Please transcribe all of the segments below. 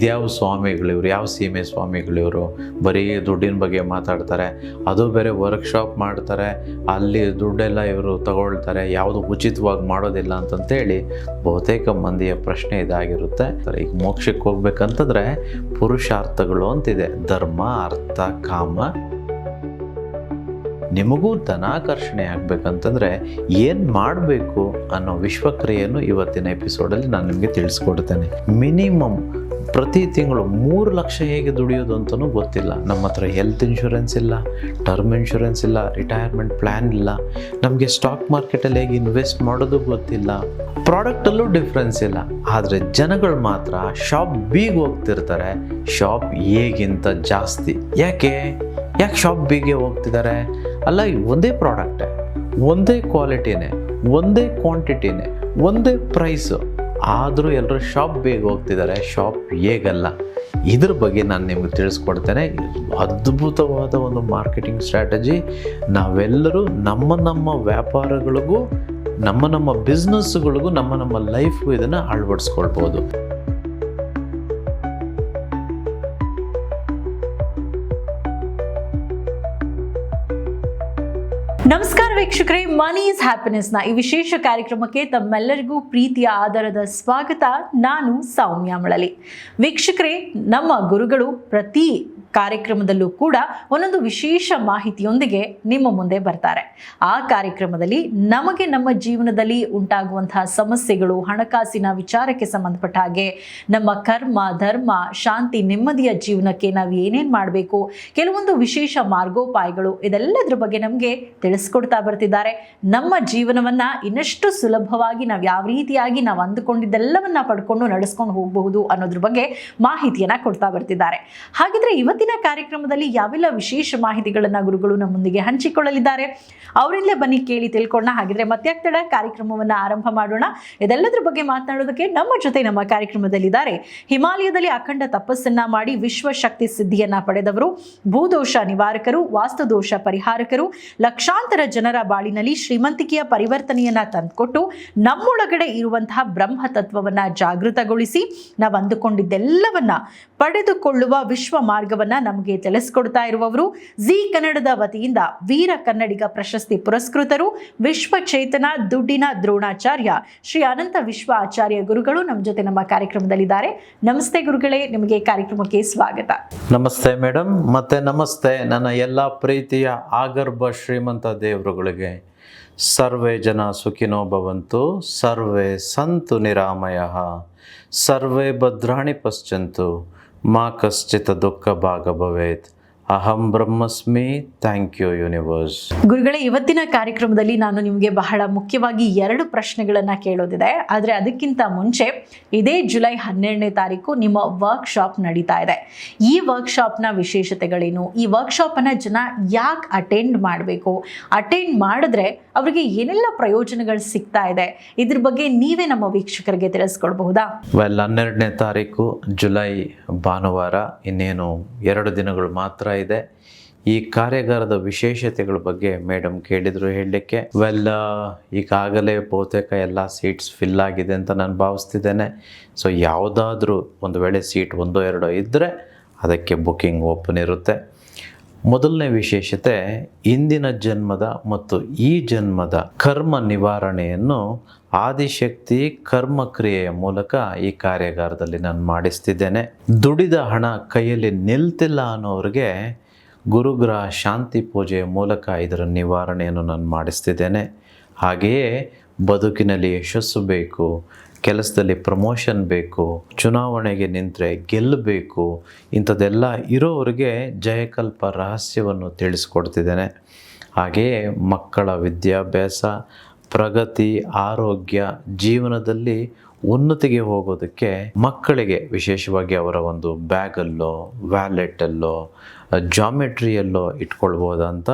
ಇದ್ಯಾವ ಸ್ವಾಮಿಗಳು ಇವರು, ಯಾವ ಸೀಮೆ ಸ್ವಾಮಿಗಳು ಇವರು, ಬರೀ ದುಡ್ಡಿನ ಬಗ್ಗೆ ಮಾತಾಡ್ತಾರೆ, ಅದು ಬೇರೆ ವರ್ಕ್ಶಾಪ್ ಮಾಡ್ತಾರೆ, ಅಲ್ಲಿ ದುಡ್ಡೆಲ್ಲ ಇವರು ತಗೊಳ್ತಾರೆ, ಯಾವುದು ಉಚಿತವಾಗಿ ಮಾಡೋದಿಲ್ಲ ಅಂತಂತೇಳಿ ಬಹುತೇಕ ಮಂದಿಯ ಪ್ರಶ್ನೆ ಇದಾಗಿರುತ್ತೆ. ಈಗ ಮೋಕ್ಷಕ್ಕೆ ಹೋಗ್ಬೇಕಂತಂದರೆ ಪುರುಷಾರ್ಥಗಳು ಅಂತಿದೆ, ಧರ್ಮ, ಅರ್ಥ, ಕಾಮ. ನಿಮಗೂ ಧನಾಕರ್ಷಣೆ ಆಗಬೇಕಂತಂದರೆ ಏನು ಮಾಡಬೇಕು ಅನ್ನೋ ವಿಶ್ವಕ್ರಿಯೆಯನ್ನು ಇವತ್ತಿನ ಎಪಿಸೋಡಲ್ಲಿ ನಾನು ನಿಮಗೆ ತಿಳಿಸ್ಕೊಡ್ತೇನೆ. ಮಿನಿಮಮ್ ಪ್ರತಿ ತಿಂಗಳು 3 ಲಕ್ಷ ಹೇಗೆ ದುಡಿಯೋದು ಅಂತಲೂ ಗೊತ್ತಿಲ್ಲ. ನಮ್ಮ ಹತ್ರ ಹೆಲ್ತ್ ಇನ್ಶೂರೆನ್ಸ್ ಇಲ್ಲ, ಟರ್ಮ್ ಇನ್ಶೂರೆನ್ಸ್ ಇಲ್ಲ, ರಿಟೈರ್ಮೆಂಟ್ ಪ್ಲ್ಯಾನ್ ಇಲ್ಲ, ನಮಗೆ ಸ್ಟಾಕ್ ಮಾರ್ಕೆಟಲ್ಲಿ ಹೇಗೆ ಇನ್ವೆಸ್ಟ್ ಮಾಡೋದು ಗೊತ್ತಿಲ್ಲ, ಪ್ರಾಡಕ್ಟಲ್ಲೂ ಡಿಫ್ರೆನ್ಸ್ ಇಲ್ಲ. ಆದರೆ ಜನಗಳು ಮಾತ್ರ ಶಾಪ್ ಬಿಗೆ ಹೋಗ್ತಿರ್ತಾರೆ, ಶಾಪ್ ಎಗಿಂತ ಜಾಸ್ತಿ. ಯಾಕೆ ಶಾಪ್ ಬಿಗೆ ಹೋಗ್ತಿದ್ದಾರೆ? ಅಲ್ಲ, ಒಂದೇ ಪ್ರಾಡಕ್ಟೇ, ಒಂದೇ ಕ್ವಾಲಿಟಿನೇ, ಒಂದೇ ಕ್ವಾಂಟಿಟಿನೇ, ಒಂದೇ ಪ್ರೈಸು, ಆದರೂ ಎಲ್ಲರೂ ಶಾಪ್ ಬಿಗೆ ಹೋಗ್ತಿದ್ದಾರೆ, ಶಾಪ್ ಹೇಗಲ್ಲ. ಇದ್ರ ಬಗ್ಗೆ ನಾನು ನಿಮಗೆ ತಿಳಿಸ್ಕೊಡ್ತೇನೆ. ಅದ್ಭುತವಾದ ಒಂದು ಮಾರ್ಕೆಟಿಂಗ್ ಸ್ಟ್ರಾಟಜಿ. ನಾವೆಲ್ಲರೂ ನಮ್ಮ ವ್ಯಾಪಾರಗಳಿಗೂ, ನಮ್ಮ ಬಿಸ್ನೆಸ್ಗಳಿಗೂ, ನಮ್ಮ ಲೈಫ್ಗೂ ಇದನ್ನು ಅಳವಡಿಸ್ಕೊಳ್ಬೋದು. ನಮಸ್ಕಾರ ವೀಕ್ಷಕರೇ, ಮನಿ ಈಸ್ ಹ್ಯಾಪಿನೆಸ್ನ ಈ ವಿಶೇಷ ಕಾರ್ಯಕ್ರಮಕ್ಕೆ ತಮ್ಮೆಲ್ಲರಿಗೂ ಪ್ರೀತಿಯ ಆದರದ ಸ್ವಾಗತ. ನಾನು ಸೌಮ್ಯ ಮಳಲಿ. ವೀಕ್ಷಕರೇ, ನಮ್ಮ ಗುರುಗಳು ಪ್ರತಿ ಕಾರ್ಯಕ್ರಮದಲ್ಲೂ ಕೂಡ ಒಂದೊಂದು ವಿಶೇಷ ಮಾಹಿತಿಯೊಂದಿಗೆ ನಿಮ್ಮ ಮುಂದೆ ಬರ್ತಾರೆ. ಆ ಕಾರ್ಯಕ್ರಮದಲ್ಲಿ ನಮಗೆ ನಮ್ಮ ಜೀವನದಲ್ಲಿ ಉಂಟಾಗುವಂತಹ ಸಮಸ್ಯೆಗಳು, ಹಣಕಾಸಿನ ವಿಚಾರಕ್ಕೆ ಸಂಬಂಧಪಟ್ಟ ಹಾಗೆ ನಮ್ಮ ಕರ್ಮ, ಧರ್ಮ, ಶಾಂತಿ, ನೆಮ್ಮದಿಯ ಜೀವನಕ್ಕೆ ನಾವು ಏನೇನು ಮಾಡಬೇಕು, ಕೆಲವೊಂದು ವಿಶೇಷ ಮಾರ್ಗೋಪಾಯಗಳು, ಇದೆಲ್ಲದರ ಬಗ್ಗೆ ನಮಗೆ ತಿಳಿಸ್ಕೊಡ್ತಾ ಬರ್ತಿದ್ದಾರೆ. ನಮ್ಮ ಜೀವನವನ್ನ ಇನ್ನಷ್ಟು ಸುಲಭವಾಗಿ ನಾವು ಯಾವ ರೀತಿಯಾಗಿ ನಾವು ಅಂದುಕೊಂಡಿದ್ದೆಲ್ಲವನ್ನ ಪಡ್ಕೊಂಡು ನಡೆಸ್ಕೊಂಡು ಹೋಗಬಹುದು ಅನ್ನೋದ್ರ ಬಗ್ಗೆ ಮಾಹಿತಿಯನ್ನ ಕೊಡ್ತಾ ಬರ್ತಿದ್ದಾರೆ. ಹಾಗಿದ್ರೆ ಇವತ್ತಿನ ಕಾರ್ಯಕ್ರಮದಲ್ಲಿ ಯಾವೆಲ್ಲ ವಿಶೇಷ ಮಾಹಿತಿಗಳನ್ನ ಗುರುಗಳು ನಮ್ಮೊಂದಿಗೆ ಹಂಚಿಕೊಳ್ಳಲಿದ್ದಾರೆ, ಅವರಿಂದಲೇ ಬನ್ನಿ ಕೇಳಿ ತಿಳ್ಕೊಳ್ಳೋಣ. ಹಾಗಿದ್ರೆ ಮತ್ತೆ ಆಗ್ತಡ ಕಾರ್ಯಕ್ರಮವನ್ನ ಆರಂಭ ಮಾಡೋಣ. ಇದೆಲ್ಲದರ ಬಗ್ಗೆ ಮಾತನಾಡೋದಕ್ಕೆ ನಮ್ಮ ಜೊತೆ ನಮ್ಮ ಕಾರ್ಯಕ್ರಮದಲ್ಲಿದ್ದಾರೆ ಹಿಮಾಲಯದಲ್ಲಿ ಅಖಂಡ ತಪಸ್ಸನ್ನ ಮಾಡಿ ವಿಶ್ವಶಕ್ತಿ ಸಿದ್ಧಿಯನ್ನ ಪಡೆದವರು, ಭೂದೋಷ ನಿವಾರಕರು, ವಾಸ್ತುದೋಷ ಪರಿಹಾರಕರು, ಲಕ್ಷಾಂತರ ಜನರ ಬಾಳಿನಲ್ಲಿ ಶ್ರೀಮಂತಿಕೆಯ ಪರಿವರ್ತನೆಯನ್ನ ತಂದುಕೊಟ್ಟು ನಮ್ಮೊಳಗಡೆ ಇರುವಂತಹ ಬ್ರಹ್ಮ ತತ್ವವನ್ನ ಜಾಗೃತಗೊಳಿಸಿ ನಾವು ಅಂದುಕೊಂಡಿದ್ದೆಲ್ಲವನ್ನ ಪಡೆದುಕೊಳ್ಳುವ ವಿಶ್ವ ಮಾರ್ಗವನ್ನ ನಮಗೆ ತಿಳಿಸ್ಕೊಡ್ತಾ ಇರುವವರು, ಜಿ ಕನ್ನಡದ ವತಿಯಿಂದ ವೀರ ಕನ್ನಡಿಗ ಪ್ರಶಸ್ತಿ ಪುರಸ್ಕೃತರು, ವಿಶ್ವ ಚೇತನ ದುಡ್ಡಿನ ದ್ರೋಣಾಚಾರ್ಯ ಶ್ರೀ ಅನಂತ ವಿಶ್ವ ಆಚಾರ್ಯ ಗುರುಗಳು ನಮ್ಮ ಜೊತೆ ನಮ್ಮ ಕಾರ್ಯಕ್ರಮದಲ್ಲಿದ್ದಾರೆ. ನಮಸ್ತೆ ಗುರುಗಳೇ, ನಿಮಗೆ ಕಾರ್ಯಕ್ರಮಕ್ಕೆ ಸ್ವಾಗತ. ನಮಸ್ತೆ ಮೇಡಮ್, ಮತ್ತೆ ನಮಸ್ತೆ ನನ್ನ ಎಲ್ಲ ಪ್ರೀತಿಯ ಆಗರ್ಭ ಶ್ರೀಮಂತ ದೇವರುಗಳಿಗೆ. ಸರ್ವೇ ಜನ ಸುಖಿನೋ ಭವಂತು, ಸರ್ವೇ ಸಂತು ನಿರಾಮಯಃ, ಸರ್ವೇ ಭದ್ರಾಣಿ ಪಶ್ಯಂತು, ಮಾ ಕಶ್ಚಿತ್ ದುಃಖ ಭಾಗ ಭವೇತ್, ಅಹಂ ಬ್ರಹ್ಮಸ್ಮಿ. Thank you universe. ಗುರುಗಳೇ, ಇವತ್ತಿನ ಕಾರ್ಯಕ್ರಮದಲ್ಲಿ ನಾನು ನಿಮಗೆ ಬಹಳ ಮುಖ್ಯವಾಗಿ 2 ಪ್ರಶ್ನೆಗಳನ್ನು ಕೇಳೋದಿದೆ. ಆದರೆ ಅದಕ್ಕಿಂತ ಮುಂಚೆ ಇದೇ ಜುಲೈ 12ನೇ ತಾರೀಕು ನಿಮ್ಮ ವರ್ಕ್ಶಾಪ್ ನಡೀತಾ ಇದೆ. ಈ ವರ್ಕ್ಶಾಪ್ನ ವಿಶೇಷತೆಗಳೇನು, ಈ ವರ್ಕ್ಶಾಪನ್ನು ಜನ ಯಾಕೆ ಅಟೆಂಡ್ ಮಾಡಬೇಕು, ಅಟೆಂಡ್ ಮಾಡಿದ್ರೆ ಅವರಿಗೆ ಏನೆಲ್ಲ ಪ್ರಯೋಜನಗಳು ಸಿಗ್ತಾ ಇದೆ, ಇದ್ರ ಬಗ್ಗೆ ನೀವೇ ನಮ್ಮ ವೀಕ್ಷಕರಿಗೆ ತಿಳಿಸ್ಕೊಡ್ಬಹುದಾ? 12ನೇ ತಾರೀಕು ಜುಲೈ ಭಾನುವಾರ, ಇನ್ನೇನು 2 ದಿನಗಳು ಮಾತ್ರ ಇದೆ. ಈ ಕಾರ್ಯಾಗಾರದ ವಿಶೇಷತೆಗಳ ಬಗ್ಗೆ ಮೇಡಮ್ ಕೇಳಿದ್ರು ಹೇಳಲಿಕ್ಕೆ. ಈಗಾಗಲೇ ಬಹುತೇಕ ಎಲ್ಲ ಸೀಟ್ಸ್ ಫಿಲ್ ಆಗಿದೆ ಅಂತ ನಾನು ಭಾವಿಸ್ತಿದ್ದೇನೆ. ಸೊ ಯಾವುದಾದ್ರೂ ಒಂದು ವೇಳೆ ಸೀಟ್ 1-2 ಇದ್ದರೆ ಅದಕ್ಕೆ ಬುಕ್ಕಿಂಗ್ ಓಪನ್ ಇರುತ್ತೆ. ಮೊದಲನೇ ವಿಶೇಷತೆ, ಇಂದಿನ ಜನ್ಮದ ಮತ್ತು ಈ ಜನ್ಮದ ಕರ್ಮ ನಿವಾರಣೆಯನ್ನು ಆದಿಶಕ್ತಿ ಕರ್ಮಕ್ರಿಯೆಯ ಮೂಲಕ ಈ ಕಾರ್ಯಾಗಾರದಲ್ಲಿ ನಾನು ಮಾಡಿಸ್ತಿದ್ದೇನೆ. ದುಡಿದ ಹಣ ಕೈಯಲ್ಲಿ ನಿಲ್ತಿಲ್ಲ ಅನ್ನೋರಿಗೆ ಗುರುಗ್ರಹ ಶಾಂತಿ ಪೂಜೆಯ ಮೂಲಕ ಇದರ ನಿವಾರಣೆಯನ್ನು ನಾನು ಮಾಡಿಸ್ತಿದ್ದೇನೆ. ಹಾಗೆಯೇ ಬದುಕಿನಲ್ಲಿ ಯಶಸ್ಸು ಬೇಕು, ಕೆಲಸದಲ್ಲಿ ಪ್ರಮೋಷನ್ ಬೇಕು, ಚುನಾವಣೆಗೆ ನಿಂತರೆ ಗೆಲ್ಲಬೇಕು, ಇಂಥದ್ದೆಲ್ಲ ಇರೋರಿಗೆ ಜಯಕಲ್ಪ ರಹಸ್ಯವನ್ನು ತಿಳಿಸ್ಕೊಡ್ತಿದ್ದೇನೆ. ಹಾಗೆಯೇ ಮಕ್ಕಳ ವಿದ್ಯಾಭ್ಯಾಸ, ಪ್ರಗತಿ, ಆರೋಗ್ಯ, ಜೀವನದಲ್ಲಿ ಉನ್ನತಿಗೆ ಹೋಗೋದಕ್ಕೆ ಮಕ್ಕಳಿಗೆ ವಿಶೇಷವಾಗಿ ಅವರ ಒಂದು ಬ್ಯಾಗಲ್ಲೋ, ವ್ಯಾಲೆಟಲ್ಲೋ, ಜಾಮೆಟ್ರಿಯಲ್ಲೋ ಇಟ್ಕೊಳ್ಬೋದಂತ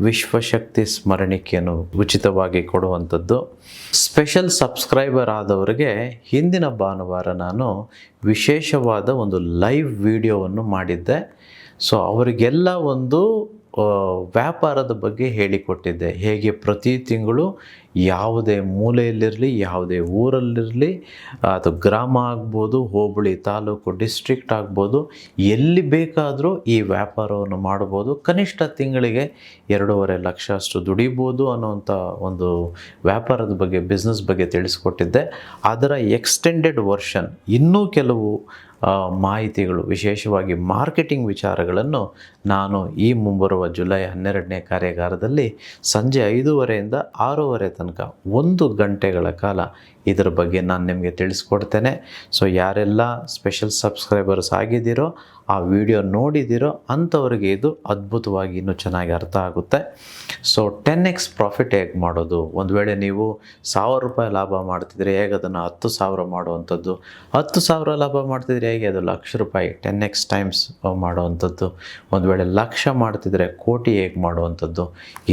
ವಿಶ್ವಶಕ್ತಿ ಸ್ಮರಣಿಕೆಯನ್ನು ಉಚಿತವಾಗಿ ಕೊಡುವಂಥದ್ದು. ಸ್ಪೆಷಲ್ ಸಬ್ಸ್ಕ್ರೈಬರ್ ಆದವರಿಗೆ ಹಿಂದಿನ ಭಾನುವಾರ ನಾನು ವಿಶೇಷವಾದ ಒಂದು ಲೈವ್ ವಿಡಿಯೋವನ್ನು ಮಾಡಿದ್ದೆ. ಸೊ ಅವರಿಗೆಲ್ಲ ಒಂದು ವ್ಯಾಪಾರದ ಬಗ್ಗೆ ಹೇಳಿಕೊಟ್ಟಿದ್ದೆ. ಹೇಗೆ ಪ್ರತಿ ತಿಂಗಳು ಯಾವುದೇ ಮೂಲೆಯಲ್ಲಿರಲಿ, ಯಾವುದೇ ಊರಲ್ಲಿರಲಿ, ಅದು ಗ್ರಾಮ ಆಗ್ಬೋದು, ಹೋಬಳಿ, ತಾಲೂಕು, ಡಿಸ್ಟ್ರಿಕ್ಟ್ ಆಗ್ಬೋದು, ಎಲ್ಲಿ ಬೇಕಾದರೂ ಈ ವ್ಯಾಪಾರವನ್ನು ಮಾಡ್ಬೋದು. ಕನಿಷ್ಠ ತಿಂಗಳಿಗೆ 2.5 ಲಕ್ಷ ಅಷ್ಟು ದುಡಿಬೋದು ಅನ್ನೋವಂಥ ಒಂದು ವ್ಯಾಪಾರದ ಬಗ್ಗೆ, ಬಿಸ್ನೆಸ್ ಬಗ್ಗೆ ತಿಳಿಸ್ಕೊಟ್ಟಿದ್ದೆ. ಅದರ ಎಕ್ಸ್ಟೆಂಡೆಡ್ ವರ್ಷನ್ ಇನ್ನೂ ಕೆಲವು ಮಾಹಿತಿಗಳು, ವಿಶೇಷವಾಗಿ ಮಾರ್ಕೆಟಿಂಗ್ ವಿಚಾರಗಳನ್ನು ನಾನು ಈ ಮುಂಬರುವ ಜುಲೈ 12ನೇ ಕಾರ್ಯಾಗಾರದಲ್ಲಿ ಸಂಜೆ 5:30ಯಿಂದ 6:30 ತನಕ 1 ಗಂಟೆಗಳ ಕಾಲ ಇದರ ಬಗ್ಗೆ ನಾನು ನಿಮಗೆ ತಿಳಿಸ್ಕೊಡ್ತೇನೆ. ಸೊ ಯಾರೆಲ್ಲ ಸ್ಪೆಷಲ್ ಸಬ್ಸ್ಕ್ರೈಬರ್ಸ್ ಆಗಿದ್ದೀರೋ, ಆ ವಿಡಿಯೋ ನೋಡಿದ್ದೀರೋ ಅಂಥವ್ರಿಗೆ ಇದು ಅದ್ಭುತವಾಗಿ ಇನ್ನೂ ಚೆನ್ನಾಗಿ ಅರ್ಥ ಆಗುತ್ತೆ. ಸೊ 10x ಪ್ರಾಫಿಟ್ ಹೇಗೆ ಮಾಡೋದು, ಒಂದು ವೇಳೆ ನೀವು 1,000 ರೂಪಾಯಿ ಲಾಭ ಮಾಡ್ತಿದ್ರೆ ಹೇಗೆ ಅದನ್ನು 10,000 ಮಾಡುವಂಥದ್ದು, 10,000 ಲಾಭ ಮಾಡ್ತಿದ್ರೆ ಹೇಗೆ ಅದು 1,00,000 ರೂಪಾಯಿ 10x ಟೈಮ್ಸ್ ಮಾಡುವಂಥದ್ದು, ಒಂದು ವೇಳೆ 1,00,000 ಮಾಡ್ತಿದ್ರೆ ಕೋಟಿ ಹೇಗೆ ಮಾಡುವಂಥದ್ದು,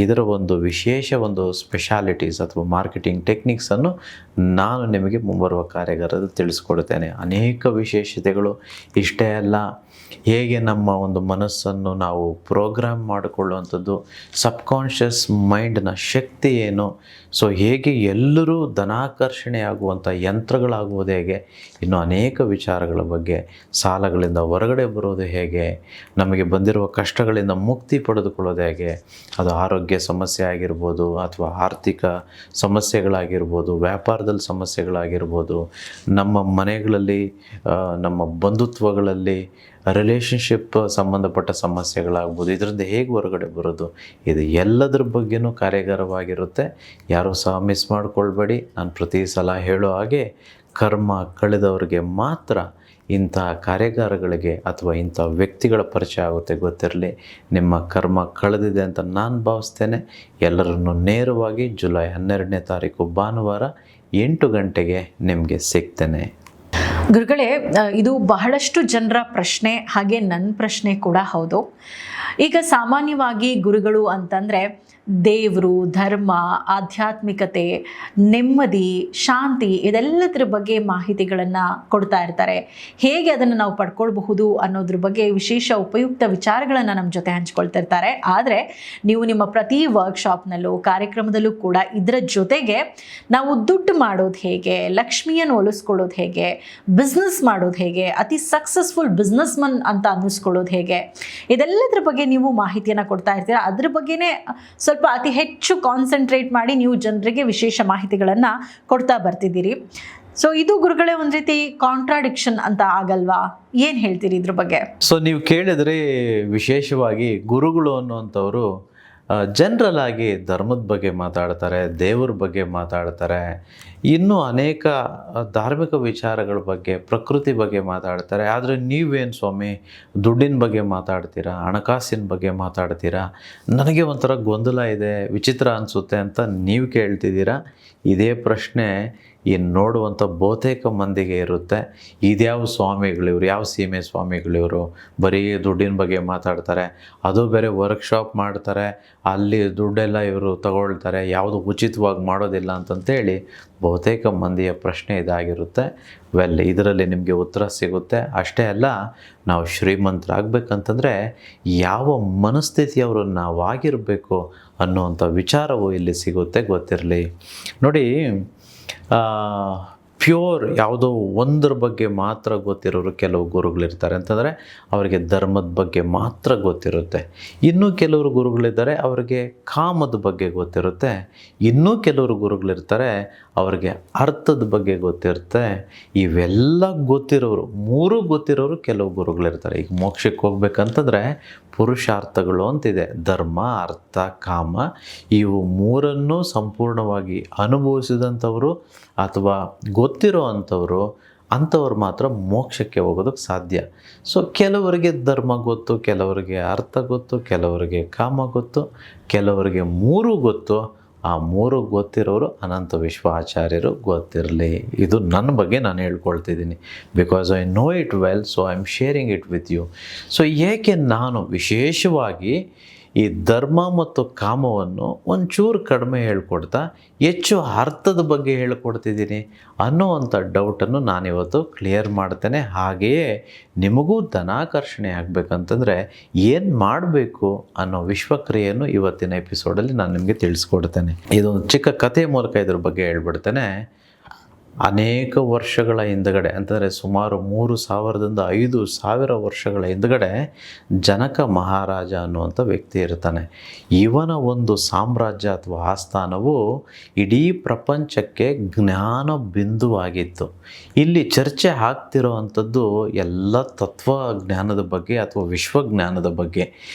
ಇದರ ಒಂದು ವಿಶೇಷ ಒಂದು ಸ್ಪೆಷಾಲಿಟೀಸ್ ಅಥವಾ ಮಾರ್ಕೆಟಿಂಗ್ ಟೆಕ್ನಿಕ್ಸನ್ನು ನಾನು ನಿಮಗೆ ಮುಂಬರುವ ಕಾರ್ಯಾಗಾರದಲ್ಲಿ ತಿಳಿಸ್ಕೊಡ್ತೇನೆ. ಅನೇಕ ವಿಶೇಷತೆಗಳು. ಇಷ್ಟೇ ಅಲ್ಲ, ಹೇಗೆ ನಮ್ಮ ಒಂದು ಮನಸ್ಸನ್ನು ನಾವು ಪ್ರೋಗ್ರಾಮ್ ಮಾಡಿಕೊಳ್ಳುವಂಥದ್ದು, ಸಬ್ಕಾನ್ಷಿಯಸ್ ಮೈಂಡ್ನ ಶಕ್ತಿ ಏನು, ಸೊ ಹೇಗೆ ಎಲ್ಲರೂ ಧನಾಕರ್ಷಣೆಯಾಗುವಂಥ ಯಂತ್ರಗಳಾಗುವುದು ಹೇಗೆ, ಇನ್ನು ಅನೇಕ ವಿಚಾರಗಳ ಬಗ್ಗೆ, ಸಾಲಗಳಿಂದ ಹೊರಗಡೆ ಬರೋದು ಹೇಗೆ, ನಮಗೆ ಬಂದಿರುವ ಕಷ್ಟಗಳಿಂದ ಮುಕ್ತಿ ಪಡೆದುಕೊಳ್ಳೋದು ಹೇಗೆ, ಅದು ಆರೋಗ್ಯ ಸಮಸ್ಯೆ ಆಗಿರ್ಬೋದು, ಅಥವಾ ಆರ್ಥಿಕ ಸಮಸ್ಯೆಗಳಾಗಿರ್ಬೋದು, ವ್ಯಾಪಾರದಲ್ಲಿ ಸಮಸ್ಯೆಗಳಾಗಿರ್ಬೋದು, ನಮ್ಮ ಮನೆಗಳಲ್ಲಿ, ನಮ್ಮ ಬಂಧುತ್ವಗಳಲ್ಲಿ, ರಿಲೇಷನ್ಶಿಪ್ ಸಂಬಂಧಪಟ್ಟ ಸಮಸ್ಯೆಗಳಾಗ್ಬೋದು, ಇದರಿಂದ ಹೇಗೆ ಹೊರಗಡೆ ಬರೋದು, ಇದು ಎಲ್ಲದರ ಬಗ್ಗೆನೂ ಕಾರ್ಯಾಗಾರವಾಗಿರುತ್ತೆ. ಯಾರೂ ಸಹ ಮಿಸ್ ಮಾಡಿಕೊಳ್ಬೇಡಿ. ನಾನು ಪ್ರತಿ ಸಲ ಹೇಳೋ ಹಾಗೆ ಕರ್ಮ ಕಳೆದವ್ರಿಗೆ ಮಾತ್ರ ಇಂಥ ಕಾರ್ಯಾಗಾರಗಳಿಗೆ ಅಥವಾ ಇಂಥ ವ್ಯಕ್ತಿಗಳ ಪರಿಚಯ ಆಗುತ್ತೆ. ಗೊತ್ತಿರಲಿ, ನಿಮ್ಮ ಕರ್ಮ ಕಳೆದಿದೆ ಅಂತ ನಾನು ಭಾವಿಸ್ತೇನೆ. ಎಲ್ಲರನ್ನು ನೇರವಾಗಿ ಜುಲೈ 12ನೇ ತಾರೀಕು ಭಾನುವಾರ 8 ಗಂಟೆಗೆ ನಿಮಗೆ ಸಿಗ್ತೇನೆ. ಗುರುಗಳೇ, ಇದು ಬಹಳಷ್ಟು ಜನರ ಪ್ರಶ್ನೆ, ಹಾಗೆ ನನ್ನ ಪ್ರಶ್ನೆ ಕೂಡ ಹೌದು. ಈಗ ಸಾಮಾನ್ಯವಾಗಿ ಗುರುಗಳು ಅಂತಂದರೆ ದೇವರು, ಧರ್ಮ, ಆಧ್ಯಾತ್ಮಿಕತೆ, ನೆಮ್ಮದಿ, ಶಾಂತಿ ಇದೆಲ್ಲದರ ಬಗ್ಗೆ ಮಾಹಿತಿಗಳನ್ನು ಕೊಡ್ತಾ ಇರ್ತಾರೆ. ಹೇಗೆ ಅದನ್ನು ನಾವು ಪಡ್ಕೊಳ್ಬಹುದು ಅನ್ನೋದ್ರ ಬಗ್ಗೆ ವಿಶೇಷ ಉಪಯುಕ್ತ ವಿಚಾರಗಳನ್ನು ನಮ್ಮ ಜೊತೆ ಹಂಚ್ಕೊಳ್ತಿರ್ತಾರೆ. ಆದರೆ ನೀವು ನಿಮ್ಮ ಪ್ರತಿ ವರ್ಕ್ಶಾಪ್ನಲ್ಲೂ, ಕಾರ್ಯಕ್ರಮದಲ್ಲೂ ಕೂಡ ಇದರ ಜೊತೆಗೆ ನಾವು ದುಡ್ಡು ಮಾಡೋದು ಹೇಗೆ, ಲಕ್ಷ್ಮಿಯನ್ನು ಒಲಿಸ್ಕೊಳ್ಳೋದು ಹೇಗೆ, ಬಿಸ್ನೆಸ್ ಮಾಡೋದು ಹೇಗೆ, ಅತಿ ಸಕ್ಸಸ್ಫುಲ್ ಬಿಸ್ನೆಸ್ ಮನ್ ಅಂತ ಅನ್ನಿಸ್ಕೊಳ್ಳೋದು ಹೇಗೆ, ಇದೆಲ್ಲದರ ಬಗ್ಗೆ ನೀವು ಮಾಹಿತಿಯನ್ನು ಕೊಡ್ತಾ ಇರ್ತೀರ. ಅದ್ರ ಬಗ್ಗೆನೇ ಸ್ವಲ್ಪ ಅತಿ ಹೆಚ್ಚು ಕಾನ್ಸಂಟ್ರೇಟ್ ಮಾಡಿ ನೀವು ಜನರಿಗೆ ವಿಶೇಷ ಮಾಹಿತಿಗಳನ್ನು ಕೊಡ್ತಾ ಬರ್ತಿದ್ದೀರಿ. ಸೊ ಇದು ಗುರುಗಳೇ ಒಂದು ರೀತಿ ಕಾಂಟ್ರಾಡಿಕ್ಷನ್ ಅಂತ ಆಗಲ್ವಾ? ಏನು ಹೇಳ್ತೀರಿ ಇದ್ರ ಬಗ್ಗೆ? ಸೊ ನೀವು ಕೇಳಿದ್ರೆ, ವಿಶೇಷವಾಗಿ ಗುರುಗಳು ಅನ್ನುವಂಥವರು ಜನರಲ್ ಆಗಿ ಧರ್ಮದ ಬಗ್ಗೆ ಮಾತಾಡ್ತಾರೆ, ದೇವ್ರ ಬಗ್ಗೆ ಮಾತಾಡ್ತಾರೆ, ಇನ್ನೂ ಅನೇಕ ಧಾರ್ಮಿಕ ವಿಚಾರಗಳ ಬಗ್ಗೆ, ಪ್ರಕೃತಿ ಬಗ್ಗೆ ಮಾತಾಡ್ತಾರೆ. ಆದರೆ ನೀವೇನು ಸ್ವಾಮಿ ದುಡ್ಡಿನ ಬಗ್ಗೆ ಮಾತಾಡ್ತೀರಾ, ಹಣಕಾಸಿನ ಬಗ್ಗೆ ಮಾತಾಡ್ತೀರಾ, ನನಗೆ ಒಂಥರ ಗೊಂದಲ ಇದೆ, ವಿಚಿತ್ರ ಅನಿಸುತ್ತೆ ಅಂತ ನೀವು ಕೇಳ್ತಿದ್ದೀರಾ. ಇದೇ ಪ್ರಶ್ನೆ ಇನ್ನು ನೋಡುವಂಥ ಬಹುತೇಕ ಮಂದಿಗೆ ಇರುತ್ತೆ. ಇದ್ಯಾವ ಸ್ವಾಮಿಗಳಿವ್ರು, ಯಾವ ಸೀಮೆ ಸ್ವಾಮಿಗಳಿವರು, ಬರೀ ದುಡ್ಡಿನ ಬಗ್ಗೆ ಮಾತಾಡ್ತಾರೆ, ಅದು ಬೇರೆ ವರ್ಕ್ಶಾಪ್ ಮಾಡ್ತಾರೆ, ಅಲ್ಲಿ ದುಡ್ಡೆಲ್ಲ ಇವರು ತಗೊಳ್ತಾರೆ, ಯಾವುದು ಉಚಿತವಾಗಿ ಮಾಡೋದಿಲ್ಲ ಅಂತಂತೇಳಿ ಬಹುತೇಕ ಮಂದಿಯ ಪ್ರಶ್ನೆ ಇದಾಗಿರುತ್ತೆ. ಇದರಲ್ಲಿ ನಿಮಗೆ ಉತ್ತರ ಸಿಗುತ್ತೆ. ಅಷ್ಟೇ ಅಲ್ಲ, ನಾವು ಶ್ರೀಮಂತರಾಗಬೇಕಂತಂದರೆ ಯಾವ ಮನಸ್ಥಿತಿಯವರು ನಾವು ಆಗಿರಬೇಕು ಅನ್ನುವಂಥ ವಿಚಾರವು ಇಲ್ಲಿ ಸಿಗುತ್ತೆ. ಗೊತ್ತಿರಲಿ ನೋಡಿ, ಪ್ಯೂರ್ ಯಾವುದೋ ಒಂದರ ಬಗ್ಗೆ ಮಾತ್ರ ಗೊತ್ತಿರೋರು ಕೆಲವು ಗುರುಗಳಿರ್ತಾರೆ. ಅಂತಂದರೆ ಅವರಿಗೆ ಧರ್ಮದ ಬಗ್ಗೆ ಮಾತ್ರ ಗೊತ್ತಿರುತ್ತೆ. ಇನ್ನೂ ಕೆಲವರು ಗುರುಗಳಿದ್ದಾರೆ, ಅವರಿಗೆ ಕಾಮದ ಬಗ್ಗೆ ಗೊತ್ತಿರುತ್ತೆ. ಇನ್ನೂ ಕೆಲವರು ಗುರುಗಳಿರ್ತಾರೆ, ಅವರಿಗೆ ಅರ್ಥದ ಬಗ್ಗೆ ಗೊತ್ತಿರುತ್ತೆ. ಇವೆಲ್ಲ ಗೊತ್ತಿರೋರು, ಮೂರೂ ಗೊತ್ತಿರೋರು ಕೆಲವು ಗುರುಗಳಿರ್ತಾರೆ. ಈಗ ಮೋಕ್ಷಕ್ಕೆ ಹೋಗ್ಬೇಕಂತಂದರೆ ಪುರುಷಾರ್ಥಗಳು ಅಂತಿದೆ, ಧರ್ಮ, ಅರ್ಥ, ಕಾಮ. ಇವು ಮೂರನ್ನೂ ಸಂಪೂರ್ಣವಾಗಿ ಅನುಭವಿಸಿದಂಥವರು ಅಥವಾ ಗೊತ್ತಿರೋ ಅಂಥವ್ರು ಮಾತ್ರ ಮೋಕ್ಷಕ್ಕೆ ಹೋಗೋದಕ್ಕೆ ಸಾಧ್ಯ. ಸೊ ಕೆಲವರಿಗೆ ಧರ್ಮ ಗೊತ್ತು, ಕೆಲವರಿಗೆ ಅರ್ಥ ಗೊತ್ತು, ಕೆಲವರಿಗೆ ಕಾಮ ಗೊತ್ತು, ಕೆಲವರಿಗೆ ಮೂರೂ ಗೊತ್ತು. ಆ ಮೂರು ಗೊತ್ತಿರೋರು ಅನಂತ ವಿಶ್ವ ಆಚಾರ್ಯರು. ಗೊತ್ತಿರಲಿ, ಇದು ನನ್ನ ಬಗ್ಗೆ ನಾನು ಹೇಳ್ಕೊಳ್ತಿದ್ದೀನಿ. Because I know it well, so I am sharing it with you. So ಏಕೆ ನಾನು ವಿಶೇಷವಾಗಿ ಈ ಧರ್ಮ ಮತ್ತು ಕಾಮವನ್ನು ಒಂಚೂರು ಕಡಿಮೆ ಹೇಳ್ಕೊಡ್ತಾ ಹೆಚ್ಚು ಅರ್ಥದ ಬಗ್ಗೆ ಹೇಳ್ಕೊಡ್ತಿದ್ದೀನಿ ಅನ್ನೋವಂಥ ಡೌಟನ್ನು ನಾನಿವತ್ತು ಕ್ಲಿಯರ್ ಮಾಡ್ತೇನೆ. ಹಾಗೆಯೇ ನಿಮಗೂ ಧನಾಕರ್ಷಣೆ ಆಗಬೇಕಂತಂದರೆ ಏನು ಮಾಡಬೇಕು ಅನ್ನೋ ವಿಶ್ವಕ್ರಿಯೆಯನ್ನು ಇವತ್ತಿನ ಎಪಿಸೋಡಲ್ಲಿ ನಾನು ನಿಮಗೆ ತಿಳಿಸ್ಕೊಡ್ತೇನೆ. ಇದೊಂದು ಚಿಕ್ಕ ಕಥೆಯ ಮೂಲಕ ಇದ್ರ ಬಗ್ಗೆ ಹೇಳ್ಬಿಡ್ತೇನೆ. ಅನೇಕ ವರ್ಷಗಳ ಹಿಂದಗಡೆ ಅಂತಂದರೆ ಸುಮಾರು 3000ದಿಂದ 5000 ವರ್ಷಗಳ ಹಿಂದಗಡೆ ಜನಕ ಮಹಾರಾಜ ಅನ್ನುವಂಥ ವ್ಯಕ್ತಿ ಇರ್ತಾನೆ. ಇವನ ಒಂದು ಸಾಮ್ರಾಜ್ಯ ಅಥವಾ ಆಸ್ಥಾನವು ಇಡೀ ಪ್ರಪಂಚಕ್ಕೆ ಜ್ಞಾನ ಬಿಂದುವಾಗಿತ್ತು. ಇಲ್ಲಿ ಚರ್ಚೆ ಆಗ್ತಿರೋ ಅಂಥದ್ದು ಎಲ್ಲ ತತ್ವಜ್ಞಾನದ ಬಗ್ಗೆ ಅಥವಾ ವಿಶ್ವಜ್ಞಾನದ ಬಗ್ಗೆ.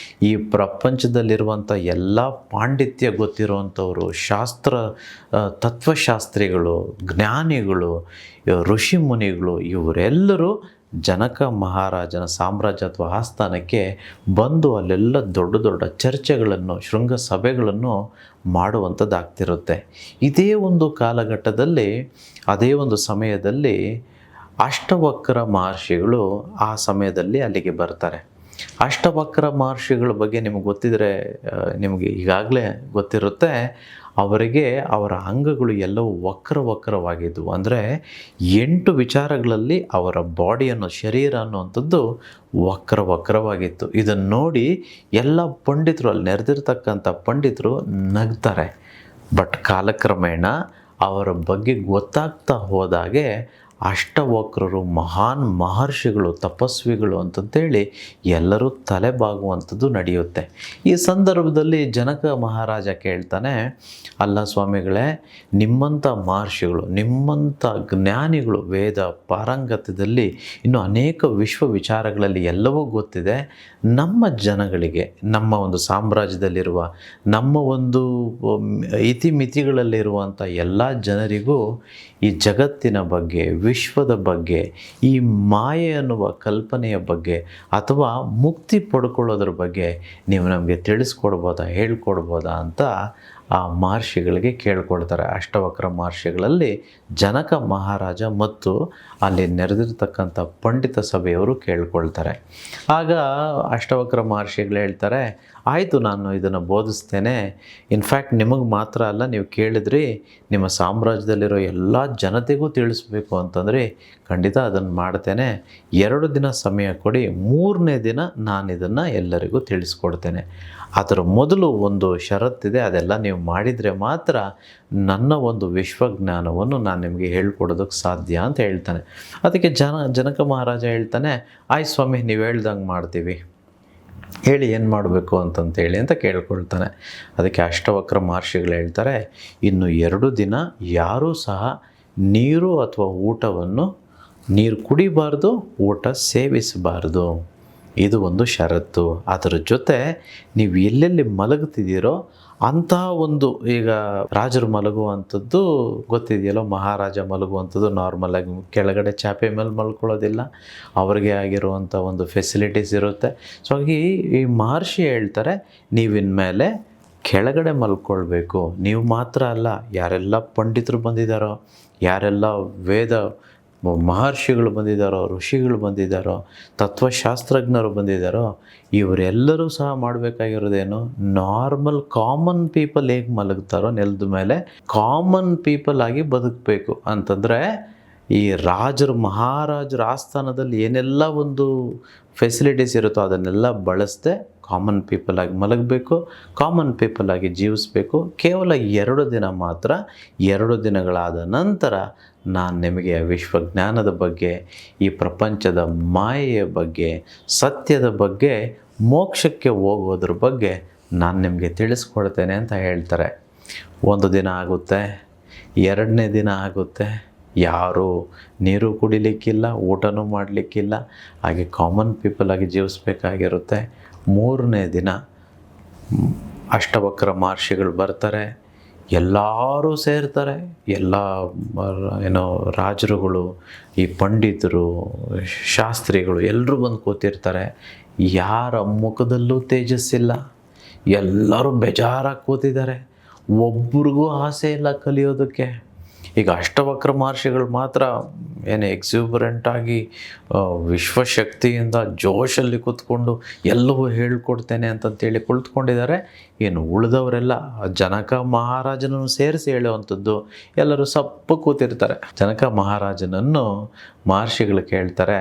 ಈ ಪ್ರಪಂಚದಲ್ಲಿರುವಂಥ ಎಲ್ಲ ಪಾಂಡಿತ್ಯ ಗೊತ್ತಿರುವಂಥವರು, ತತ್ವಶಾಸ್ತ್ರಿಗಳು, ಜ್ಞಾನಿಗಳು, ಋಷಿ ಮುನಿಗಳು ಇವರೆಲ್ಲರೂ ಜನಕ ಮಹಾರಾಜನ ಸಾಮ್ರಾಜ್ಯ ಅಥವಾ ಆಸ್ಥಾನಕ್ಕೆ ಬಂದು ಅಲ್ಲೆಲ್ಲ ದೊಡ್ಡ ದೊಡ್ಡ ಚರ್ಚೆಗಳನ್ನು, ಶೃಂಗ ಸಭೆಗಳನ್ನು ಮಾಡುವಂಥದ್ದಾಗ್ತಿರುತ್ತೆ. ಇದೇ ಒಂದು ಕಾಲಘಟ್ಟದಲ್ಲಿ, ಅದೇ ಒಂದು ಸಮಯದಲ್ಲಿ ಅಷ್ಟವಕ್ರ ಮಹರ್ಷಿಗಳು ಆ ಸಮಯದಲ್ಲಿ ಅಲ್ಲಿಗೆ ಬರ್ತಾರೆ. ಅಷ್ಟವಕ್ರ ಮಹರ್ಷಿಗಳ ಬಗ್ಗೆ ನಿಮಗೆ ಗೊತ್ತಿದ್ರೆ, ನಿಮಗೆ ಈಗಾಗಲೇ ಗೊತ್ತಿರುತ್ತೆ, ಅವರಿಗೆ ಅವರ ಅಂಗಗಳು ಎಲ್ಲವೂ ವಕ್ರವಾಗಿದ್ದವು. ಅಂದರೆ 8 ವಿಚಾರಗಳಲ್ಲಿ ಅವರ ಬಾಡಿಯನ್ನು, ಶರೀರ ಅನ್ನುವಂಥದ್ದು ವಕ್ರವಾಗಿತ್ತು. ಇದನ್ನು ನೋಡಿ ಎಲ್ಲ ಪಂಡಿತರು, ಅಲ್ಲಿ ನೆರೆದಿರ್ತಕ್ಕಂಥ ಪಂಡಿತರು ನಗ್ತಾರೆ. ಬಟ್ ಕಾಲಕ್ರಮೇಣ ಅವರ ಬಗ್ಗೆ ಗೊತ್ತಾಗ್ತಾ ಹೋದಾಗೆ ಅಷ್ಟವಕ್ರರು ಮಹಾನ್ ಮಹರ್ಷಿಗಳು, ತಪಸ್ವಿಗಳು ಅಂತಂತೇಳಿ ಎಲ್ಲರೂ ತಲೆಬಾಗುವಂಥದ್ದು ನಡೆಯುತ್ತೆ. ಈ ಸಂದರ್ಭದಲ್ಲಿ ಜನಕ ಮಹಾರಾಜ ಕೇಳ್ತಾನೆ, ಅಲ್ಲ ಸ್ವಾಮಿಗಳೇ, ನಿಮ್ಮಂಥ ಮಹರ್ಷಿಗಳು, ನಿಮ್ಮಂಥ ಜ್ಞಾನಿಗಳು ವೇದ ಪಾರಂಗತ್ಯದಲ್ಲಿ ಇನ್ನು ಅನೇಕ ವಿಶ್ವ ವಿಚಾರಗಳಲ್ಲಿ ಎಲ್ಲವೂ ಗೊತ್ತಿದೆ. ನಮ್ಮ ಜನಗಳಿಗೆ, ನಮ್ಮ ಒಂದು ಸಾಮ್ರಾಜ್ಯದಲ್ಲಿರುವ, ನಮ್ಮ ಒಂದು ಇತಿಮಿತಿಗಳಲ್ಲಿರುವಂಥ ಎಲ್ಲ ಜನರಿಗೂ ಈ ಜಗತ್ತಿನ ಬಗ್ಗೆ, ವಿಶ್ವದ ಬಗ್ಗೆ, ಈ ಮಾಯೆ ಅನ್ನುವ ಕಲ್ಪನೆಯ ಬಗ್ಗೆ ಅಥವಾ ಮುಕ್ತಿ ಪಡ್ಕೊಳ್ಳೋದ್ರ ಬಗ್ಗೆ ನೀವು ನಮಗೆ ತಿಳಿಸ್ಕೊಡ್ಬೋದಾ, ಹೇಳ್ಕೊಡ್ಬೋದಾ ಅಂತ ಆ ಮಹರ್ಷಿಗಳಿಗೆ ಕೇಳ್ಕೊಳ್ತಾರೆ. ಅಷ್ಟವಕ್ರ ಮಹರ್ಷಿಗಳಲ್ಲಿ ಜನಕ ಮಹಾರಾಜ ಮತ್ತು ಅಲ್ಲಿ ನೆರೆದಿರ್ತಕ್ಕಂಥ ಪಂಡಿತ ಸಭೆಯವರು ಕೇಳ್ಕೊಳ್ತಾರೆ. ಆಗ ಅಷ್ಟವಕ್ರ ಮಹರ್ಷಿಗಳು ಹೇಳ್ತಾರೆ, ಆಯಿತು, ನಾನು ಇದನ್ನು ಬೋಧಿಸ್ತೇನೆ. ಇನ್ಫ್ಯಾಕ್ಟ್ ನಿಮಗೆ ಮಾತ್ರ ಅಲ್ಲ, ನೀವು ಕೇಳಿದ್ರಿ ನಿಮ್ಮ ಸಾಮ್ರಾಜ್ಯದಲ್ಲಿರೋ ಎಲ್ಲ ಜನತೆಗೂ ತಿಳಿಸ್ಬೇಕು ಅಂತಂದರೆ ಖಂಡಿತ ಅದನ್ನು ಮಾಡ್ತೇನೆ. 2 ದಿನ ಸಮಯ ಕೊಡಿ, 3ನೇ ದಿನ ನಾನು ಇದನ್ನು ಎಲ್ಲರಿಗೂ ತಿಳಿಸ್ಕೊಡ್ತೇನೆ. ಅದರ ಮೊದಲು ಒಂದು ಷರತ್ತಿದೆ, ಅದೆಲ್ಲ ನೀವು ಮಾಡಿದರೆ ಮಾತ್ರ ನನ್ನ ಒಂದು ವಿಶ್ವಜ್ಞಾನವನ್ನು ನಾನು ನಿಮಗೆ ಹೇಳ್ಕೊಡೋದಕ್ಕೆ ಸಾಧ್ಯ ಅಂತ ಹೇಳ್ತಾನೆ. ಅದಕ್ಕೆ ಜನಕ ಮಹಾರಾಜ ಹೇಳ್ತಾನೆ, ಆಯ್ತು ಸ್ವಾಮಿ, ನೀವು ಹೇಳ್ದಂಗೆ ಮಾಡ್ತೀವಿ, ಹೇಳಿ ಏನು ಮಾಡಬೇಕು ಅಂತಂತೇಳಿ ಅಂತ ಕೇಳ್ಕೊಳ್ತಾನೆ. ಅದಕ್ಕೆ ಅಷ್ಟವಕ್ರ ಮಹರ್ಷಿಗಳು ಹೇಳ್ತಾರೆ, ಇನ್ನು 2 ದಿನ ಯಾರೂ ಸಹ ನೀರು ಅಥವಾ ಊಟವನ್ನು, ನೀರು ಕುಡಿಬಾರ್ದು, ಊಟ ಸೇವಿಸಬಾರ್ದು. ಇದು ಒಂದು ಷರತ್ತು. ಅದರ ಜೊತೆ ನೀವು ಎಲ್ಲೆಲ್ಲಿ ಮಲಗ್ತಿದ್ದೀರೋ ಅಂತಹ ಒಂದು, ಈಗ ರಾಜರು ಮಲಗುವಂಥದ್ದು ಗೊತ್ತಿದೆಯಲ್ಲೋ, ಮಹಾರಾಜ ಮಲಗುವಂಥದ್ದು ನಾರ್ಮಲಾಗಿ ಕೆಳಗಡೆ ಚಾಪೆ ಮೇಲೆ ಮಲ್ಕೊಳ್ಳೋದಿಲ್ಲ, ಅವ್ರಿಗೆ ಆಗಿರುವಂಥ ಒಂದು ಫೆಸಿಲಿಟೀಸ್ ಇರುತ್ತೆ. ಸೊ ಹಾಗಾಗಿ ಈ ಮಹರ್ಷಿ ಹೇಳ್ತಾರೆ, ನೀವಿನ್ಮೇಲೆ ಕೆಳಗಡೆ ಮಲ್ಕೊಳ್ಬೇಕು. ನೀವು ಮಾತ್ರ ಅಲ್ಲ, ಯಾರೆಲ್ಲ ಪಂಡಿತರು ಬಂದಿದ್ದಾರೋ, ಯಾರೆಲ್ಲ ವೇದ ಮಹರ್ಷಿಗಳು ಬಂದಿದ್ದಾರೋ, ಋಷಿಗಳು ಬಂದಿದ್ದಾರೋ, ತತ್ವಶಾಸ್ತ್ರಜ್ಞರು ಬಂದಿದ್ದಾರೋ, ಇವರೆಲ್ಲರೂ ಸಹ ಮಾಡಬೇಕಾಗಿರೋದೇನು, ನಾರ್ಮಲ್ ಕಾಮನ್ ಪೀಪಲ್ ಹೇಗೆ ಮಲಗ್ತಾರೋ ನೆಲದ ಮೇಲೆ ಕಾಮನ್ ಪೀಪಲ್ ಆಗಿ ಬದುಕಬೇಕು. ಅಂತಂದರೆ ಈ ಮಹಾರಾಜರ ಆಸ್ಥಾನದಲ್ಲಿ ಏನೆಲ್ಲ ಒಂದು ಫೆಸಿಲಿಟೀಸ್ ಇರುತ್ತೋ ಅದನ್ನೆಲ್ಲ ಬಳಸದೆ ಕಾಮನ್ ಪೀಪಲ್ ಆಗಿ ಮಲಗಬೇಕು, ಕಾಮನ್ ಪೀಪಲ್ ಆಗಿ ಜೀವಿಸಬೇಕು. ಕೇವಲ 2 ದಿನ ಮಾತ್ರ. 2 ದಿನಗಳಾದ ನಂತರ ನಾನು ನಿಮಗೆ ವಿಶ್ವಜ್ಞಾನದ ಬಗ್ಗೆ, ಈ ಪ್ರಪಂಚದ ಮಾಯೆಯ ಬಗ್ಗೆ, ಸತ್ಯದ ಬಗ್ಗೆ, ಮೋಕ್ಷಕ್ಕೆ ಹೋಗೋದ್ರ ಬಗ್ಗೆ ನಾನು ನಿಮಗೆ ತಿಳಿಸ್ಕೊಡ್ತೇನೆ ಅಂತ ಹೇಳ್ತಾರೆ. 1 ದಿನ ಆಗುತ್ತೆ, 2ನೇ ದಿನ ಆಗುತ್ತೆ, ಯಾರೂ ನೀರು ಕುಡಿಲಿಕ್ಕಿಲ್ಲ, ಊಟನೂ ಮಾಡಲಿಕ್ಕಿಲ್ಲ, ಹಾಗೆ ಕಾಮನ್ ಪೀಪಲ್ ಆಗಿ ಜೀವಿಸ್ಬೇಕಾಗಿರುತ್ತೆ. 3ನೇ ದಿನ ಅಷ್ಟವಕ್ರ ಮಹರ್ಷಿಗಳು ಬರ್ತಾರೆ, ಎಲ್ಲರೂ ಸೇರ್ತಾರೆ. ಎಲ್ಲ ರಾಜರುಗಳು, ಈ ಪಂಡಿತರು, ಶಾಸ್ತ್ರಿಗಳು ಎಲ್ಲರೂ ಬಂದು ಕೂತಿರ್ತಾರೆ. ಯಾರ ಮುಖದಲ್ಲೂ ತೇಜಸ್ಸಿಲ್ಲ, ಎಲ್ಲರೂ ಬೇಜಾರಾಗಿ ಕೂತಿದ್ದಾರೆ. ಒಬ್ರಿಗೂ ಆಸೆ ಇಲ್ಲ ಕಲಿಯೋದಕ್ಕೆ. ಈಗ ಅಷ್ಟವಕ್ರ ಮಹರ್ಷಿಗಳು ಮಾತ್ರ ಏನು ಎಕ್ಸ್ಯೂಬರೆಂಟಾಗಿ ವಿಶ್ವಶಕ್ತಿಯಿಂದ ಜೋಶಲ್ಲಿ ಕೂತ್ಕೊಂಡು ಎಲ್ಲವೂ ಹೇಳ್ಕೊಡ್ತೇನೆ ಅಂತಂತೇಳಿ ಕುಳಿತುಕೊಂಡಿದ್ದಾರೆ. ಏನು ಉಳಿದವರೆಲ್ಲ ಜನಕ ಮಹಾರಾಜನನ್ನು ಸೇರಿಸಿ ಹೇಳುವಂಥದ್ದು, ಎಲ್ಲರೂ ಸಪ್ಪು ಕೂತಿರ್ತಾರೆ. ಜನಕ ಮಹಾರಾಜನನ್ನು ಮಹರ್ಷಿಗಳು ಕೇಳ್ತಾರೆ,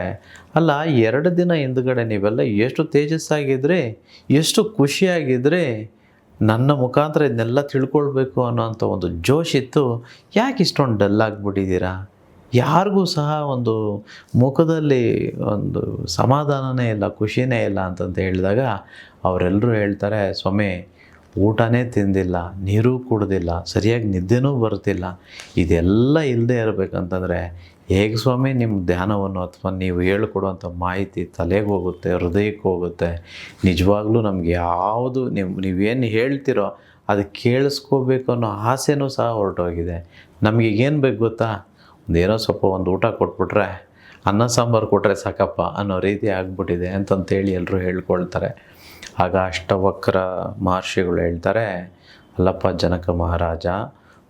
ಅಲ್ಲ 2 ದಿನ ಹಿಂದ್ಗಡೆ ನೀವೆಲ್ಲ ಎಷ್ಟು ತೇಜಸ್ಸಾಗಿದ್ರಿ, ಎಷ್ಟು ಖುಷಿಯಾಗಿದ್ರಿ, ನನ್ನ ಮುಖಾಂತರ ಇದನ್ನೆಲ್ಲ ತಿಳ್ಕೊಳ್ಬೇಕು ಅನ್ನೋಂಥ ಒಂದು ಜೋಶ್ ಇತ್ತು, ಯಾಕೆ ಇಷ್ಟೊಂದು ಡಲ್ ಆಗಿಬಿಟ್ಟಿದ್ದೀರಾ? ಯಾರಿಗೂ ಸಹ ಒಂದು ಮುಖದಲ್ಲಿ ಒಂದು ಸಮಾಧಾನನೇ ಇಲ್ಲ, ಖುಷಿನೇ ಇಲ್ಲ ಅಂತಂತ ಹೇಳಿದಾಗ ಅವರೆಲ್ಲರೂ ಹೇಳ್ತಾರೆ, ಸ್ವಾಮಿ ಊಟನೇ ತಿಂದಿಲ್ಲ, ನೀರೂ ಕುಡ್ದಿಲ್ಲ, ಸರಿಯಾಗಿ ನಿದ್ದೆನೂ ಬರ್ತಿಲ್ಲ, ಇದೆಲ್ಲ ಇಲ್ಲದೆ ಇರಬೇಕಂತಂದರೆ ಹೇಗೆ ಸ್ವಾಮಿ ನಿಮ್ಮ ಧ್ಯಾನವನ್ನು ಅಥವಾ ನೀವು ಹೇಳ್ಕೊಡುವಂಥ ಮಾಹಿತಿ ತಲೆಗೆ ಹೋಗುತ್ತೆ, ಹೃದಯಕ್ಕೆ ಹೋಗುತ್ತೆ? ನಿಜವಾಗ್ಲೂ ನಮಗೆ ಯಾವುದು ನೀವೇನು ಹೇಳ್ತಿರೋ ಅದು ಕೇಳಿಸ್ಕೋಬೇಕು ಅನ್ನೋ ಆಸೆನೂ ಸಹ ಹೊರಟೋಗಿದೆ. ನಮಗೆ ಏನು ಬೇಕು ಗೊತ್ತಾ? ಒಂದೇನೋ ಸ್ವಲ್ಪ ಒಂದು ಊಟ ಕೊಟ್ಬಿಟ್ರೆ, ಅನ್ನ ಸಾಂಬಾರು ಕೊಟ್ಟರೆ ಸಾಕಪ್ಪ ಅನ್ನೋ ರೀತಿ ಆಗಿಬಿಟ್ಟಿದೆ ಅಂತಂತೇಳಿ ಎಲ್ಲರೂ ಹೇಳ್ಕೊಳ್ತಾರೆ. ಆಗ ಅಷ್ಟವಕ್ರ ಮಹರ್ಷಿಗಳು ಹೇಳ್ತಾರೆ, ಅಲ್ಲಪ್ಪ ಜನಕ ಮಹಾರಾಜ,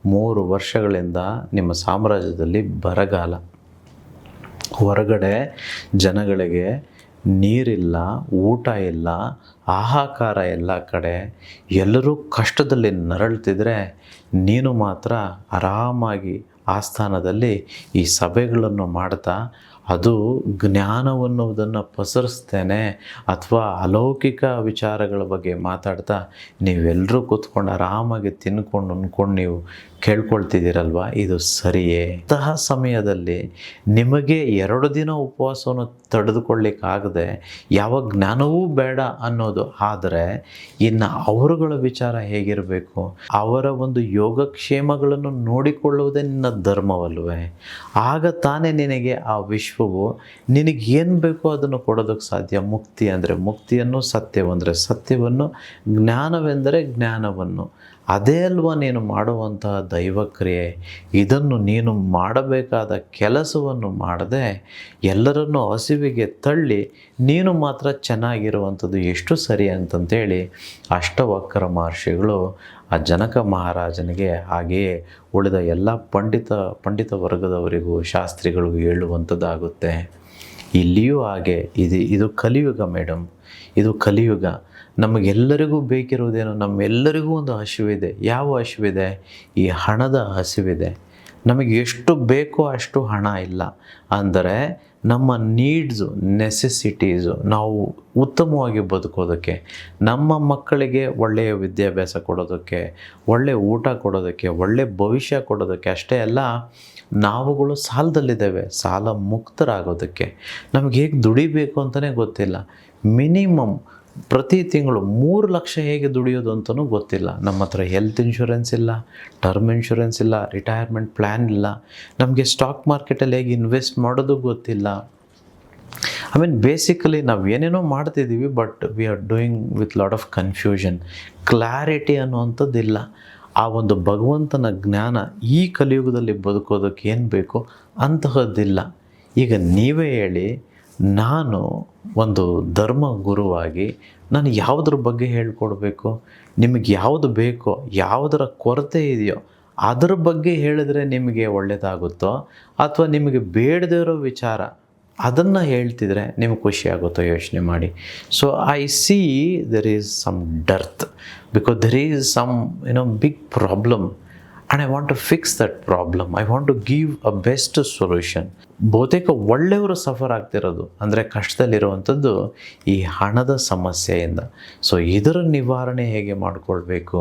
3 ವರ್ಷಗಳಿಂದ ನಿಮ್ಮ ಸಾಮ್ರಾಜ್ಯದಲ್ಲಿ ಬರಗಾಲ, ಹೊರಗಡೆ ಜನಗಳಿಗೆ ನೀರಿಲ್ಲ, ಊಟ ಇಲ್ಲ, ಹಾಹಾಕಾರ ಎಲ್ಲ ಕಡೆ, ಎಲ್ಲರೂ ಕಷ್ಟದಲ್ಲಿ ನರಳ್ತಿದ್ರೆ ನೀನು ಮಾತ್ರ ಆರಾಮಾಗಿ ಆಸ್ಥಾನದಲ್ಲಿ ಈ ಸಭೆಗಳನ್ನು ಮಾಡ್ತಾ ಅದು ಜ್ಞಾನವನ್ನುವುದನ್ನು ಪಸರಿಸ್ತೇನೆ ಅಥವಾ ಅಲೌಕಿಕ ವಿಚಾರಗಳ ಬಗ್ಗೆ ಮಾತಾಡ್ತಾ ನೀವೆಲ್ಲರೂ ಕೂತ್ಕೊಂಡು ಆರಾಮಾಗಿ ತಿನ್ಕೊಂಡು ಉಣ್ಕೊಂಡು ನೀವು ಕೇಳ್ಕೊಳ್ತಿದ್ದೀರಲ್ವ, ಇದು ಸರಿಯೇ? ಅಂತಹ ಸಮಯದಲ್ಲಿ ನಿಮಗೆ 2 ದಿನ ಉಪವಾಸವನ್ನು ತಡೆದುಕೊಳ್ಳಿಕ್ಕಾಗದೆ ಯಾವ ಜ್ಞಾನವೂ ಬೇಡ ಅನ್ನೋದು ಆದರೆ ಇನ್ನು ಅವರುಗಳ ವಿಚಾರ ಹೇಗಿರಬೇಕು? ಅವರ ಒಂದು ಯೋಗಕ್ಷೇಮಗಳನ್ನು ನೋಡಿಕೊಳ್ಳುವುದೇ ನಿನ್ನ ಧರ್ಮವಲ್ವೇ? ಆಗ ತಾನೇ ನಿನಗೆ ಆ ವಿಶ್ವವು ನಿನಗೇನು ಬೇಕೋ ಅದನ್ನು ಕೊಡೋದಕ್ಕೆ ಸಾಧ್ಯ. ಮುಕ್ತಿ ಅಂದರೆ ಮುಕ್ತಿಯನ್ನು, ಸತ್ಯವಂದರೆ ಸತ್ಯವನ್ನು, ಜ್ಞಾನವೆಂದರೆ ಜ್ಞಾನವನ್ನು. ಅದೇ ಅಲ್ವಾ ನೀನು ಮಾಡುವಂತಹ ದೈವಕ್ರಿಯೆ. ಇದನ್ನು ನೀನು ಮಾಡಬೇಕಾದ ಕೆಲಸವನ್ನು ಮಾಡದೆ ಎಲ್ಲರನ್ನೂ ಹಸಿವಿಗೆ ತಳ್ಳಿ ನೀನು ಮಾತ್ರ ಚೆನ್ನಾಗಿರುವಂಥದ್ದು ಎಷ್ಟು ಸರಿ ಅಂತಂತೇಳಿ ಅಷ್ಟವಕ್ರ ಮಹರ್ಷಿಗಳು ಆ ಜನಕ ಮಹಾರಾಜನಿಗೆ, ಹಾಗೆಯೇ ಉಳಿದ ಎಲ್ಲ ಪಂಡಿತ ವರ್ಗದವರಿಗೂ, ಶಾಸ್ತ್ರಿಗಳಿಗೂ ಹೇಳುವಂಥದ್ದಾಗುತ್ತೆ. ಇಲ್ಲಿಯೂ ಹಾಗೆ ಇದು ಕಲಿಯುಗ ಮೇಡಮ್, ಇದು ಕಲಿಯುಗ. ನಮಗೆಲ್ಲರಿಗೂ ಬೇಕಿರುವುದೇನು? ನಮ್ಮೆಲ್ಲರಿಗೂ ಒಂದು ಹಸಿವಿದೆ. ಯಾವ ಹಸಿವಿದೆ? ಈ ಹಣದ ಹಸಿವಿದೆ. ನಮಗೆ ಎಷ್ಟು ಬೇಕೋ ಅಷ್ಟು ಹಣ ಇಲ್ಲ ಅಂದರೆ ನಮ್ಮ ನೀಡ್ಸು, ನೆಸೆಸಿಟೀಸು, ನಾವು ಉತ್ತಮವಾಗಿ ಬದುಕೋದಕ್ಕೆ, ನಮ್ಮ ಮಕ್ಕಳಿಗೆ ಒಳ್ಳೆಯ ವಿದ್ಯಾಭ್ಯಾಸ ಕೊಡೋದಕ್ಕೆ, ಒಳ್ಳೆಯ ಊಟ ಕೊಡೋದಕ್ಕೆ, ಒಳ್ಳೆಯ ಭವಿಷ್ಯ ಕೊಡೋದಕ್ಕೆ ಅಷ್ಟೇ ಅಲ್ಲ, ನಾವುಗಳು ಸಾಲದಲ್ಲಿದ್ದೇವೆ. ಸಾಲ ಮುಕ್ತರಾಗೋದಕ್ಕೆ ನಮಗೆ ಹೇಗೆ ದುಡಿಬೇಕು ಅಂತಲೇ ಗೊತ್ತಿಲ್ಲ. ಮಿನಿಮಮ್ ಪ್ರತಿ ತಿಂಗಳು 3 ಲಕ್ಷ ಹೇಗೆ ದುಡಿಯೋದು ಅಂತಲೂ ಗೊತ್ತಿಲ್ಲ. ನಮ್ಮ ಹತ್ರ ಹೆಲ್ತ್ ಇನ್ಶೂರೆನ್ಸ್ ಇಲ್ಲ, ಟರ್ಮ್ ಇನ್ಶೂರೆನ್ಸ್ ಇಲ್ಲ, ರಿಟೈರ್ಮೆಂಟ್ ಪ್ಲ್ಯಾನ್ ಇಲ್ಲ, ನಮಗೆ ಸ್ಟಾಕ್ ಮಾರ್ಕೆಟಲ್ಲಿ ಹೇಗೆ ಇನ್ವೆಸ್ಟ್ ಮಾಡೋದು ಗೊತ್ತಿಲ್ಲ. ಬೇಸಿಕಲಿ ನಾವು ಏನೇನೋ ಮಾಡ್ತಿದ್ದೀವಿ, but we are doing with lot of confusion. Clarity ಅನ್ನುವಂಥದ್ದಿಲ್ಲ. ಆ ಒಂದು ಭಗವಂತನ ಜ್ಞಾನ ಈ ಕಲಿಯುಗದಲ್ಲಿ ಬದುಕೋದಕ್ಕೆ ಏನು ಬೇಕೋ ಅಂತಹದ್ದಿಲ್ಲ. ಈಗ ನೀವೇ ಹೇಳಿ, ನಾನು ಒಂದು ಧರ್ಮ ಗುರುವಾಗಿ ನಾನು ಯಾವುದ್ರ ಬಗ್ಗೆ ಹೇಳ್ಕೊಡ್ಬೇಕು? ನಿಮಗೆ ಯಾವುದು ಬೇಕೋ, ಯಾವುದರ ಕೊರತೆ ಇದೆಯೋ ಅದರ ಬಗ್ಗೆ ಹೇಳಿದ್ರೆ ನಿಮಗೆ ಒಳ್ಳೆಯದಾಗುತ್ತೋ, ಅಥವಾ ನಿಮಗೆ ಬೇಡದೇ ಇರೋ ವಿಚಾರ ಅದನ್ನು ಹೇಳ್ತಿದ್ರೆ ನಿಮಗೆ ಖುಷಿ ಆಗುತ್ತೋ? ಯೋಚನೆ ಮಾಡಿ. So I see there is some dirt because there is some big problem and I want to fix that problem. I want to give a best solution. ಬಹುತೇಕ ಒಳ್ಳೆಯವರು ಸಫರ್ ಆಗ್ತಿರೋದು ಅಂದರೆ ಕಷ್ಟದಲ್ಲಿರುವಂಥದ್ದು ಈ ಹಣದ ಸಮಸ್ಯೆಯಿಂದ. ಸೊ ಇದರ ನಿವಾರಣೆ ಹೇಗೆ ಮಾಡಿಕೊಳ್ಬೇಕು?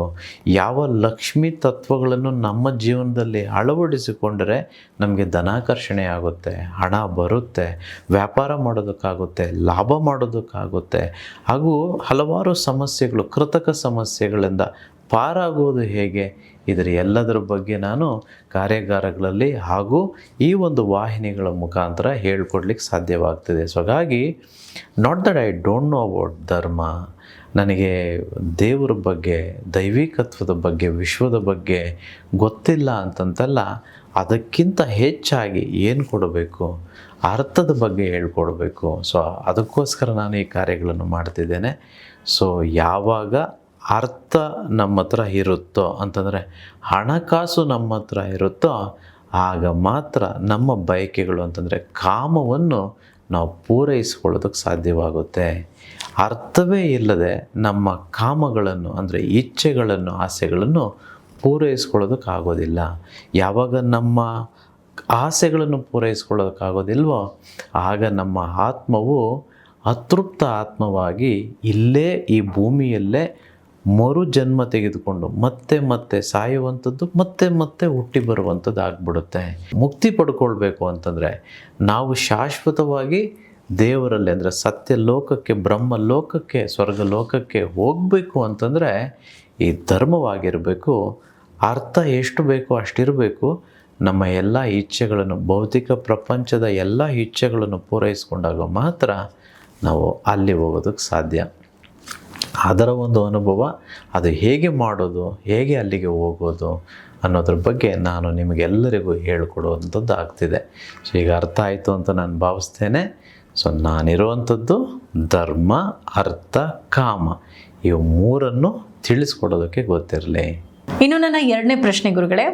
ಯಾವ ಲಕ್ಷ್ಮಿ ತತ್ವಗಳನ್ನು ನಮ್ಮ ಜೀವನದಲ್ಲಿ ಅಳವಡಿಸಿಕೊಂಡರೆ ನಮಗೆ ಧನಾಕರ್ಷಣೆ ಆಗುತ್ತೆ, ಹಣ ಬರುತ್ತೆ, ವ್ಯಾಪಾರ ಮಾಡೋದಕ್ಕಾಗುತ್ತೆ, ಲಾಭ ಮಾಡೋದಕ್ಕಾಗುತ್ತೆ, ಹಾಗೂ ಹಲವಾರು ಸಮಸ್ಯೆಗಳು, ಕೃತಕ ಸಮಸ್ಯೆಗಳಿಂದ ಪಾರಾಗೋದು ಹೇಗೆ? ಇದರ ಎಲ್ಲದರ ಬಗ್ಗೆ ನಾನು ಕಾರ್ಯಾಗಾರಗಳಲ್ಲಿ ಹಾಗೂ ಈ ಒಂದು ವಾಹಿನಿಗಳ ಮುಖಾಂತರ ಹೇಳ್ಕೊಡ್ಲಿಕ್ಕೆ ಸಾಧ್ಯವಾಗ್ತದೆ. ಸೊ ಹಾಗಾಗಿ not that I don't know about ಧರ್ಮ, ನನಗೆ ದೇವರ ಬಗ್ಗೆ, ದೈವಿಕತ್ವದ ಬಗ್ಗೆ, ವಿಶ್ವದ ಬಗ್ಗೆ ಗೊತ್ತಿಲ್ಲ ಅಂತಂತಲ್ಲ. ಅದಕ್ಕಿಂತ ಹೆಚ್ಚಾಗಿ ಏನು ಕೊಡಬೇಕು, ಅರ್ಥದ ಬಗ್ಗೆ ಹೇಳ್ಕೊಡ್ಬೇಕು. ಸೊ ಅದಕ್ಕೋಸ್ಕರ ನಾನು ಈ ಕಾರ್ಯಗಳನ್ನು ಮಾಡ್ತಿದ್ದೇನೆ. ಸೊ ಯಾವಾಗ ಅರ್ಥ ನಮ್ಮ ಹತ್ರ ಇರುತ್ತೋ ಅಂತಂದರೆ, ಹಣಕಾಸು ನಮ್ಮ ಹತ್ರ ಇರುತ್ತೋ ಆಗ ಮಾತ್ರ ನಮ್ಮ ಬಯಕೆಗಳು ಅಂತಂದರೆ ಕಾಮವನ್ನು ನಾವು ಪೂರೈಸ್ಕೊಳ್ಳೋದಕ್ಕೆ ಸಾಧ್ಯವಾಗುತ್ತೆ. ಅರ್ಥವೇ ಇಲ್ಲದೆ ನಮ್ಮ ಕಾಮಗಳನ್ನು ಅಂದರೆ ಇಚ್ಛೆಗಳನ್ನು, ಆಸೆಗಳನ್ನು ಪೂರೈಸ್ಕೊಳ್ಳೋದಕ್ಕಾಗೋದಿಲ್ಲ. ಯಾವಾಗ ನಮ್ಮ ಆಸೆಗಳನ್ನು ಪೂರೈಸ್ಕೊಳ್ಳೋದಕ್ಕಾಗೋದಿಲ್ವೋ ಆಗ ನಮ್ಮ ಆತ್ಮವು ಅತೃಪ್ತ ಆತ್ಮವಾಗಿ ಇಲ್ಲೇ ಈ ಭೂಮಿಯಲ್ಲೇ ಮರು ಜನ್ಮ ತೆಗೆದುಕೊಂಡು ಮತ್ತೆ ಮತ್ತೆ ಸಾಯುವಂಥದ್ದು, ಮತ್ತೆ ಮತ್ತೆ ಹುಟ್ಟಿ ಬರುವಂಥದ್ದು ಆಗಿಬಿಡುತ್ತೆ. ಮುಕ್ತಿ ಪಡ್ಕೊಳ್ಬೇಕು ಅಂತಂದರೆ ನಾವು ಶಾಶ್ವತವಾಗಿ ದೇವರಲ್ಲಿ ಅಂದರೆ ಸತ್ಯ ಲೋಕಕ್ಕೆ, ಬ್ರಹ್ಮ ಲೋಕಕ್ಕೆ, ಸ್ವರ್ಗ ಲೋಕಕ್ಕೆ ಹೋಗಬೇಕು ಅಂತಂದರೆ ಈ ಧರ್ಮವಾಗಿರಬೇಕು. ಅರ್ಥ ಎಷ್ಟು ಬೇಕೋ ಅಷ್ಟಿರಬೇಕು. ನಮ್ಮ ಎಲ್ಲ ಇಚ್ಛೆಗಳನ್ನು, ಭೌತಿಕ ಪ್ರಪಂಚದ ಎಲ್ಲ ಇಚ್ಛೆಗಳನ್ನು ಪೂರೈಸ್ಕೊಂಡಾಗ ಮಾತ್ರ ನಾವು ಅಲ್ಲಿ ಹೋಗೋದಕ್ಕೆ ಸಾಧ್ಯ. ಅದರ ಒಂದು ಅನುಭವ, ಅದು ಹೇಗೆ ಮಾಡೋದು, ಹೇಗೆ ಅಲ್ಲಿಗೆ ಹೋಗೋದು ಅನ್ನೋದ್ರ ಬಗ್ಗೆ ನಾನು ನಿಮಗೆಲ್ಲರಿಗೂ ಹೇಳ್ಕೊಡುವಂಥದ್ದು ಆಗ್ತಿದೆ. ಸೊ ಈಗ ಅರ್ಥ ಆಯಿತು ಅಂತ ನಾನು ಭಾವಿಸ್ತೇನೆ. ಸೊ ನಾನಿರುವಂಥದ್ದು ಧರ್ಮ, ಅರ್ಥ, ಕಾಮ ಇವು ಮೂರನ್ನು ತಿಳಿಸ್ಕೊಡೋದಕ್ಕೆ ಗೊತ್ತಿರಲಿ. ಇನ್ನು ನನ್ನ ಎರಡನೇ ಪ್ರಶ್ನೆ ಗುರುಗಳೇ,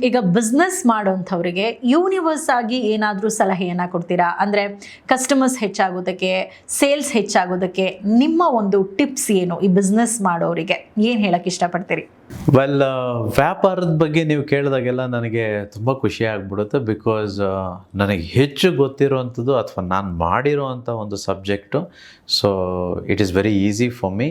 ಈಗ ಬಿಸ್ನೆಸ್ ಮಾಡೋಂಥವ್ರಿಗೆ ಯೂನಿವರ್ಸ್ ಆಗಿ ಏನಾದರೂ ಸಲಹೆಯನ್ನು ಕೊಡ್ತೀರಾ? ಅಂದರೆ ಕಸ್ಟಮರ್ಸ್ ಹೆಚ್ಚಾಗೋದಕ್ಕೆ, ಸೇಲ್ಸ್ ಹೆಚ್ಚಾಗೋದಕ್ಕೆ ನಿಮ್ಮ ಒಂದು ಟಿಪ್ಸ್ ಏನು ಈ ಬಿಸ್ನೆಸ್ ಮಾಡೋರಿಗೆ? ಏನು ಹೇಳಕ್ಕೆ ಇಷ್ಟಪಡ್ತೀರಿ? ವೆಲ್, ವ್ಯಾಪಾರದ ಬಗ್ಗೆ ನೀವು ಕೇಳಿದಾಗೆಲ್ಲ ನನಗೆ ತುಂಬ ಖುಷಿ ಆಗ್ಬಿಡುತ್ತೆ. ಬಿಕಾಸ್ ನನಗೆ ಹೆಚ್ಚು ಗೊತ್ತಿರೋವಂಥದ್ದು ಅಥವಾ ನಾನು ಮಾಡಿರೋವಂಥ ಒಂದು subject. So it is very easy for me.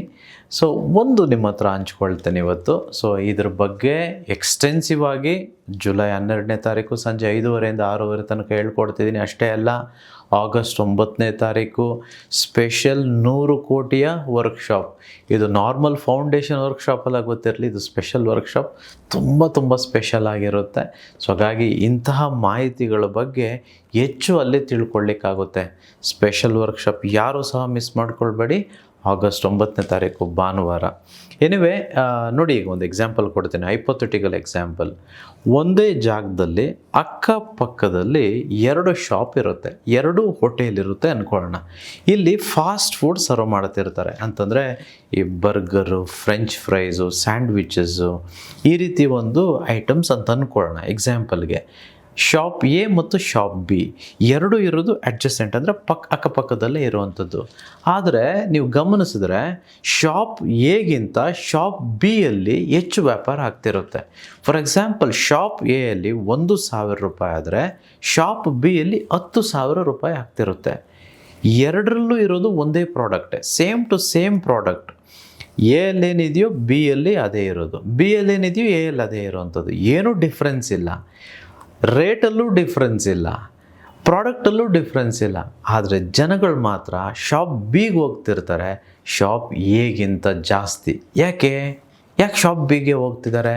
So ಒಂದು ನಿಮ್ಮ ಹತ್ರ ಹಂಚ್ಕೊಳ್ತೇನೆ ಇವತ್ತು. ಸೊ ಇದ್ರ ಬಗ್ಗೆ ಎಕ್ಸ್ಟೆನ್ಸಿವ್ ಆಗಿ ಜುಲೈ 12ನೇ ತಾರೀಕು ಸಂಜೆ 5:30 6 ತನಕ ಹೇಳ್ಕೊಡ್ತಿದ್ದೀನಿ. ಅಷ್ಟೇ ಅಲ್ಲ, ಆಗಸ್ಟ್ 9ನೇ ತಾರೀಕು ಸ್ಪೆಷಲ್ 100 ಕೋಟಿಯ ವರ್ಕ್ಶಾಪ್. ಇದು ನಾರ್ಮಲ್ ಫೌಂಡೇಶನ್ ವರ್ಕ್ಶಾಪೆಲ್ಲ ಗೊತ್ತಿರಲಿ, ಇದು ಸ್ಪೆಷಲ್ ವರ್ಕ್ಶಾಪ್ ತುಂಬ ಸ್ಪೆಷಲ್ ಆಗಿರುತ್ತೆ. ಸೊ ಹಾಗಾಗಿ ಇಂತಹ ಮಾಹಿತಿಗಳ ಬಗ್ಗೆ ಹೆಚ್ಚು ಅಲ್ಲಿ ತಿಳ್ಕೊಳ್ಳಿಕ್ಕಾಗುತ್ತೆ. ಸ್ಪೆಷಲ್ ವರ್ಕ್ಶಾಪ್ ಯಾರೂ ಸಹ ಮಿಸ್ ಮಾಡ್ಕೊಳ್ಬೇಡಿ. ಆಗಸ್ಟ್ 9ನೇ ತಾರೀಕು ಭಾನುವಾರ. ಎನಿವೆ, ನೋಡಿ, ಈಗ ಒಂದು ಎಕ್ಸಾಂಪಲ್ ಕೊಡ್ತೀನಿ, ಹೈಪೋಥೆಟಿಕಲ್ ಎಕ್ಸಾಂಪಲ್. ಒಂದೇ ಜಾಗದಲ್ಲಿ ಅಕ್ಕಪಕ್ಕದಲ್ಲಿ 2 ಶಾಪ್ ಇರುತ್ತೆ, 2 ಹೋಟೆಲ್ ಇರುತ್ತೆ ಅಂದ್ಕೊಳ್ಳೋಣ. ಇಲ್ಲಿ ಫಾಸ್ಟ್ ಫುಡ್ ಸರ್ವ್ ಮಾಡ್ತಿರ್ತಾರೆ. ಅಂತಂದರೆ ಈ ಬರ್ಗರು, ಫ್ರೆಂಚ್ ಫ್ರೈಸು, ಸ್ಯಾಂಡ್ವಿಚಸ್ಸು, ಈ ರೀತಿ ಒಂದು ಐಟಮ್ಸ್ ಅಂತ ಅಂದ್ಕೊಳ್ಳೋಣ ಎಕ್ಸಾಂಪಲ್ಗೆ. ಶಾಪ್ ಎ ಮತ್ತು ಶಾಪ್ ಬಿ ಎರಡೂ ಇರೋದು ಅಡ್ಜಸೆಂಟ್, ಅಂದರೆ ಅಕ್ಕಪಕ್ಕದಲ್ಲೇ ಇರುವಂಥದ್ದು. ಆದರೆ ನೀವು ಗಮನಿಸಿದ್ರೆ ಶಾಪ್ ಎಗಿಂತ ಶಾಪ್ ಬಿಯಲ್ಲಿ ಹೆಚ್ಚು ವ್ಯಾಪಾರ ಆಗ್ತಿರುತ್ತೆ. ಫಾರ್ ಎಕ್ಸಾಂಪಲ್, ಶಾಪ್ ಎಯಲ್ಲಿ 1,000 ರೂಪಾಯಿ ಆದರೆ ಶಾಪ್ ಬಿಯಲ್ಲಿ 10,000 ರೂಪಾಯಿ ಆಗ್ತಿರುತ್ತೆ. ಎರಡರಲ್ಲೂ ಇರೋದು ಒಂದೇ ಪ್ರಾಡಕ್ಟೇ, ಸೇಮ್ ಟು ಸೇಮ್ ಪ್ರಾಡಕ್ಟ್. ಎಯಲ್ಲೇನಿದೆಯೋ ಬಿಯಲ್ಲಿ ಅದೇ ಇರೋದು, ಬಿಯಲ್ಲೇನಿದೆಯೋ ಎಯಲ್ಲಿ ಅದೇ ಇರೋವಂಥದ್ದು. ಏನೂ ಡಿಫ್ರೆನ್ಸ್ ಇಲ್ಲ, ರೇಟಲ್ಲೂ ಡಿಫ್ರೆನ್ಸ್ ಇಲ್ಲ, ಪ್ರಾಡಕ್ಟಲ್ಲೂ ಡಿಫ್ರೆನ್ಸ್ ಇಲ್ಲ. ಆದರೆ ಜನಗಳು ಮಾತ್ರ ಶಾಪ್ ಬಿಗೆ ಹೋಗ್ತಿರ್ತಾರೆ ಶಾಪ್ ಎಗಿಂತ ಜಾಸ್ತಿ. ಯಾಕೆ ಶಾಪ್ ಬಿಗೆ ಹೋಗ್ತಿದ್ದಾರೆ?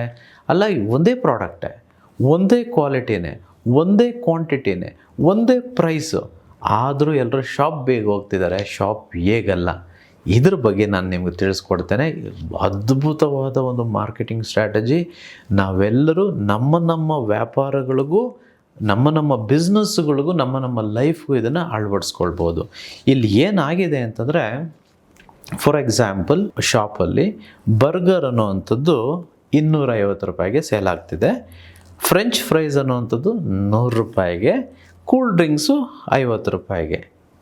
ಅಲ್ಲ, ಒಂದೇ ಪ್ರಾಡಕ್ಟೇ, ಒಂದೇ ಕ್ವಾಲಿಟಿನೇ, ಒಂದೇ ಕ್ವಾಂಟಿಟಿನೇ, ಒಂದೇ ಪ್ರೈಸು, ಆದರೂ ಎಲ್ಲರೂ ಶಾಪ್ ಬಿಗೆ ಹೋಗ್ತಿದ್ದಾರೆ, ಶಾಪ್ ಎಗಲ್ಲ. ಇದ್ರ ಬಗ್ಗೆ ನಾನು ನಿಮಗೆ ತಿಳಿಸ್ಕೊಡ್ತೇನೆ. ಅದ್ಭುತವಾದ ಒಂದು ಮಾರ್ಕೆಟಿಂಗ್ ಸ್ಟ್ರಾಟಜಿ. ನಾವೆಲ್ಲರೂ ನಮ್ಮ ವ್ಯಾಪಾರಗಳಿಗೂ, ನಮ್ಮ ಬಿಸ್ನೆಸ್ಗಳಿಗೂ, ನಮ್ಮ ಲೈಫ್ಗೂ ಇದನ್ನು ಅಳವಡಿಸ್ಕೊಳ್ಬೋದು. ಇಲ್ಲಿ ಏನಾಗಿದೆ ಅಂತಂದರೆ, ಫಾರ್ ಎಕ್ಸಾಂಪಲ್, ಶಾಪಲ್ಲಿ ಬರ್ಗರ್ ಅನ್ನೋವಂಥದ್ದು 250 ರೂಪಾಯಿಗೆ ಸೇಲ್ ಆಗ್ತಿದೆ, ಫ್ರೆಂಚ್ ಫ್ರೈಸ್ ಅನ್ನೋವಂಥದ್ದು 100 ರೂಪಾಯಿಗೆ, ಕೂಲ್ ಡ್ರಿಂಕ್ಸು 50 ರೂಪಾಯಿಗೆ.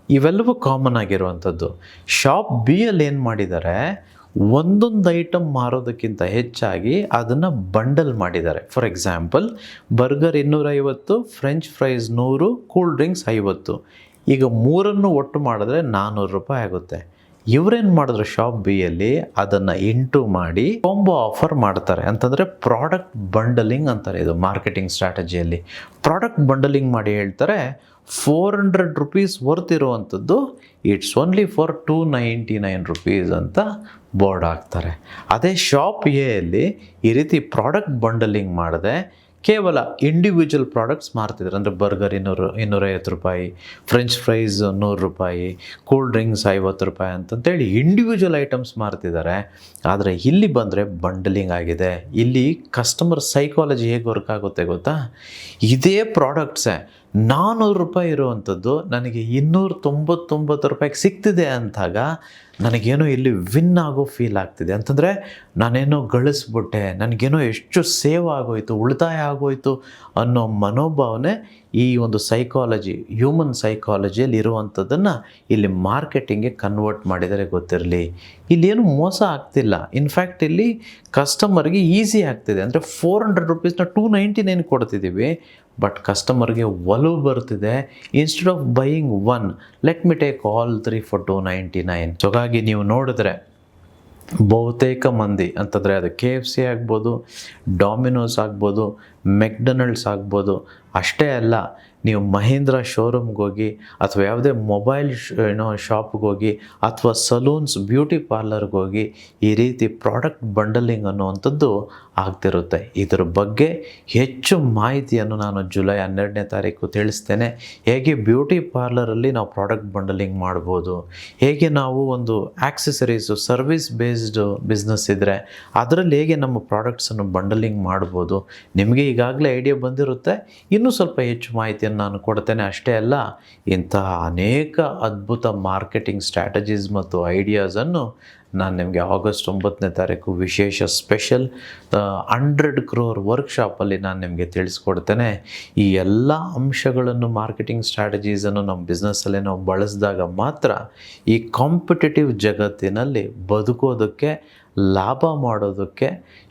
ಇವೆಲ್ಲವೂ ಕಾಮನ್ ಆಗಿರುವಂಥದ್ದು. ಶಾಪ್ ಬಿಯಲ್ಲಿ ಏನು ಮಾಡಿದ್ದಾರೆ, ಒಂದೊಂದು ಐಟಮ್ ಮಾರೋದಕ್ಕಿಂತ ಹೆಚ್ಚಾಗಿ ಅದನ್ನು ಬಂಡಲ್ ಮಾಡಿದ್ದಾರೆ. For example, burger 250, French fries 100, cool drinks 50. ಈಗ ಮೂರನ್ನು ಒಟ್ಟು ಮಾಡಿದ್ರೆ 400 ರೂಪಾಯಿ ಆಗುತ್ತೆ. ಇವರೇನು ಮಾಡಿದ್ರು, ಶಾಪ್ ಬಿಯಲ್ಲಿ ಅದನ್ನು ಇಂಟು ಮಾಡಿ ಕಾಂಬೋ ಆಫರ್ ಮಾಡ್ತಾರೆ. ಅಂತಂದರೆ ಪ್ರಾಡಕ್ಟ್ ಬಂಡಲಿಂಗ್ ಅಂತಾರೆ. ಇದು ಮಾರ್ಕೆಟಿಂಗ್ ಸ್ಟ್ರಾಟಜಿಯಲ್ಲಿ ಪ್ರಾಡಕ್ಟ್ ಬಂಡಲಿಂಗ್ ಮಾಡಿ ಹೇಳ್ತಾರೆ, 400 ರೂಪೀಸ್ ವರ್ತ್ ಇರುವಂಥದ್ದು ಇಟ್ಸ್ ಓನ್ಲಿ ಫಾರ್ 299 ರೂಪೀಸ್ ಅಂತ ಬೋರ್ಡ್ ಹಾಕ್ತಾರೆ. ಅದೇ ಶಾಪ್ ಎಯಲ್ಲಿ ಈ ರೀತಿ ಪ್ರಾಡಕ್ಟ್ ಬಂಡಲಿಂಗ್ ಮಾಡದೆ ಕೇವಲ ಇಂಡಿವಿಜುವಲ್ ಪ್ರಾಡಕ್ಟ್ಸ್ ಮಾರ್ತಿದ್ದಾರೆ. ಅಂದರೆ ಬರ್ಗರ್ 250 ರೂಪಾಯಿ, ಫ್ರೆಂಚ್ ಫ್ರೈಸ್ 100 ರೂಪಾಯಿ, ಕೂಲ್ ಡ್ರಿಂಕ್ಸ್ 50 ರೂಪಾಯಿ ಅಂತಂತೇಳಿ ಇಂಡಿವಿಜುವಲ್ ಐಟಮ್ಸ್ ಮಾರ್ತಿದ್ದಾರೆ. ಆದರೆ ಇಲ್ಲಿ ಬಂದರೆ ಬಂಡಲಿಂಗ್ ಆಗಿದೆ. ಇಲ್ಲಿ ಕಸ್ಟಮರ್ ಸೈಕಾಲಜಿ ಹೇಗೆ ವರ್ಕ್ ಆಗುತ್ತೆ ಗೊತ್ತಾ? ಇದೇ ಪ್ರಾಡಕ್ಟ್ಸೇ ₹400 ಇರುವಂಥದ್ದು ನನಗೆ ₹299 ಸಿಗ್ತಿದೆ ಅಂತಾಗ ನನಗೇನೋ ಇಲ್ಲಿ ವಿನ್ ಆಗೋ ಫೀಲ್ ಆಗ್ತಿದೆ. ಅಂತಂದರೆ ನಾನೇನೋ ಗಳಿಸ್ಬಿಟ್ಟೆ, ನನಗೇನೋ ಎಷ್ಟು ಸೇವ್ ಆಗೋಯ್ತು, ಉಳಿತಾಯ ಆಗೋಯ್ತು ಅನ್ನೋ ಮನೋಭಾವನೆ ಈ ಒಂದು ಸೈಕಾಲಜಿ, ಹ್ಯೂಮನ್ ಸೈಕಾಲಜಿಯಲ್ಲಿ ಇರುವಂಥದ್ದನ್ನು ಇಲ್ಲಿ ಮಾರ್ಕೆಟಿಂಗ್ಗೆ ಕನ್ವರ್ಟ್ ಮಾಡಿದರೆ ಗೊತ್ತಿರಲಿ. ಇಲ್ಲೇನು ಮೋಸ ಆಗ್ತಿಲ್ಲ. ಇನ್ಫ್ಯಾಕ್ಟ್ ಇಲ್ಲಿ ಕಸ್ಟಮರ್ಗೆ ಈಸಿ ಆಗ್ತಿದೆ. ಅಂದರೆ ₹400 $299 ಕೊಡ್ತಿದ್ದೀವಿ, ಬಟ್ ಕಸ್ಟಮರ್ಗೆ ಒಲವು ಬರ್ತಿದೆ. Instead of buying one, let me take all 3 for $299. So ಹಾಗಾಗಿ ನೀವು ನೋಡಿದ್ರೆ ಬಹುತೇಕ ಮಂದಿ ಅಂತಂದರೆ ಅದು KFC ಆಗ್ಬೋದು, ಡಾಮಿನೋಸ್ ಆಗ್ಬೋದು, ಮೆಕ್ಡೊನಾಲ್ಡ್ಸ್ ಆಗ್ಬೋದು, ಅಷ್ಟೇ ಅಲ್ಲ ನೀವು ಮಹೀಂದ್ರ ಶೋರೂಮ್ಗೆ ಹೋಗಿ ಅಥವಾ ಯಾವುದೇ ಮೊಬೈಲ್ ಶಾಪ್ಗೆ ಹೋಗಿ ಅಥವಾ ಸಲೂನ್ಸ್, ಬ್ಯೂಟಿ ಪಾರ್ಲರ್ಗೆ ಹೋಗಿ ಈ ರೀತಿ ಪ್ರಾಡಕ್ಟ್ ಬಂಡಲಿಂಗ್ ಅನ್ನುವಂಥದ್ದು ಆಗ್ತಿರುತ್ತೆ. ಇದರ ಬಗ್ಗೆ ಹೆಚ್ಚು ಮಾಹಿತಿಯನ್ನು ನಾನು ಜುಲೈ 12ನೇ ತಾರೀಕು ತಿಳಿಸ್ತೇನೆ. ಹೇಗೆ ಬ್ಯೂಟಿ ಪಾರ್ಲರಲ್ಲಿ ನಾವು ಪ್ರಾಡಕ್ಟ್ ಬಂಡಲಿಂಗ್ ಮಾಡ್ಬೋದು, ಹೇಗೆ ನಾವು ಒಂದು ಆಕ್ಸೆಸರೀಸು ಸರ್ವಿಸ್ ಬೇಸ್ಡ್ ಬಿಸ್ನೆಸ್ ಇದ್ದರೆ ಅದರಲ್ಲಿ ಹೇಗೆ ನಮ್ಮ ಪ್ರಾಡಕ್ಟ್ಸನ್ನು ಬಂಡಲಿಂಗ್ ಮಾಡ್ಬೋದು. ನಿಮಗೆ ಈಗಾಗಲೇ ಐಡಿಯಾ ಬಂದಿರುತ್ತೆ, ಇನ್ನೂ ಸ್ವಲ್ಪ ಹೆಚ್ಚು ಮಾಹಿತಿಯನ್ನು ನಾನು ಕೊಡ್ತೇನೆ. ಅಷ್ಟೇ ಅಲ್ಲ, ಇಂತಹ ಅನೇಕ ಅದ್ಭುತ ಮಾರ್ಕೆಟಿಂಗ್ ಸ್ಟ್ರಾಟಜೀಸ್ ಮತ್ತು ಐಡಿಯಾಸನ್ನು ನಾನು ನಿಮಗೆ ಆಗಸ್ಟ್ 9ನೇ ತಾರೀಕು ವಿಶೇಷ ಸ್ಪೆಷಲ್ 100 crore ವರ್ಕ್ಶಾಪಲ್ಲಿ ನಾನು ನಿಮಗೆ ತಿಳಿಸ್ಕೊಡ್ತೇನೆ. ಈ ಎಲ್ಲ ಅಂಶಗಳನ್ನು, ಮಾರ್ಕೆಟಿಂಗ್ ಸ್ಟ್ರಾಟಜೀಸನ್ನು ನಮ್ಮ ಬಿಸ್ನೆಸ್ಸಲ್ಲಿ ನಾವು ಬಳಸಿದಾಗ ಮಾತ್ರ ಈ ಕಾಂಪಿಟೇಟಿವ್ ಜಗತ್ತಿನಲ್ಲಿ ಬದುಕೋದಕ್ಕೆ, ಲಾಭ ಮಾಡೋದಕ್ಕೆ,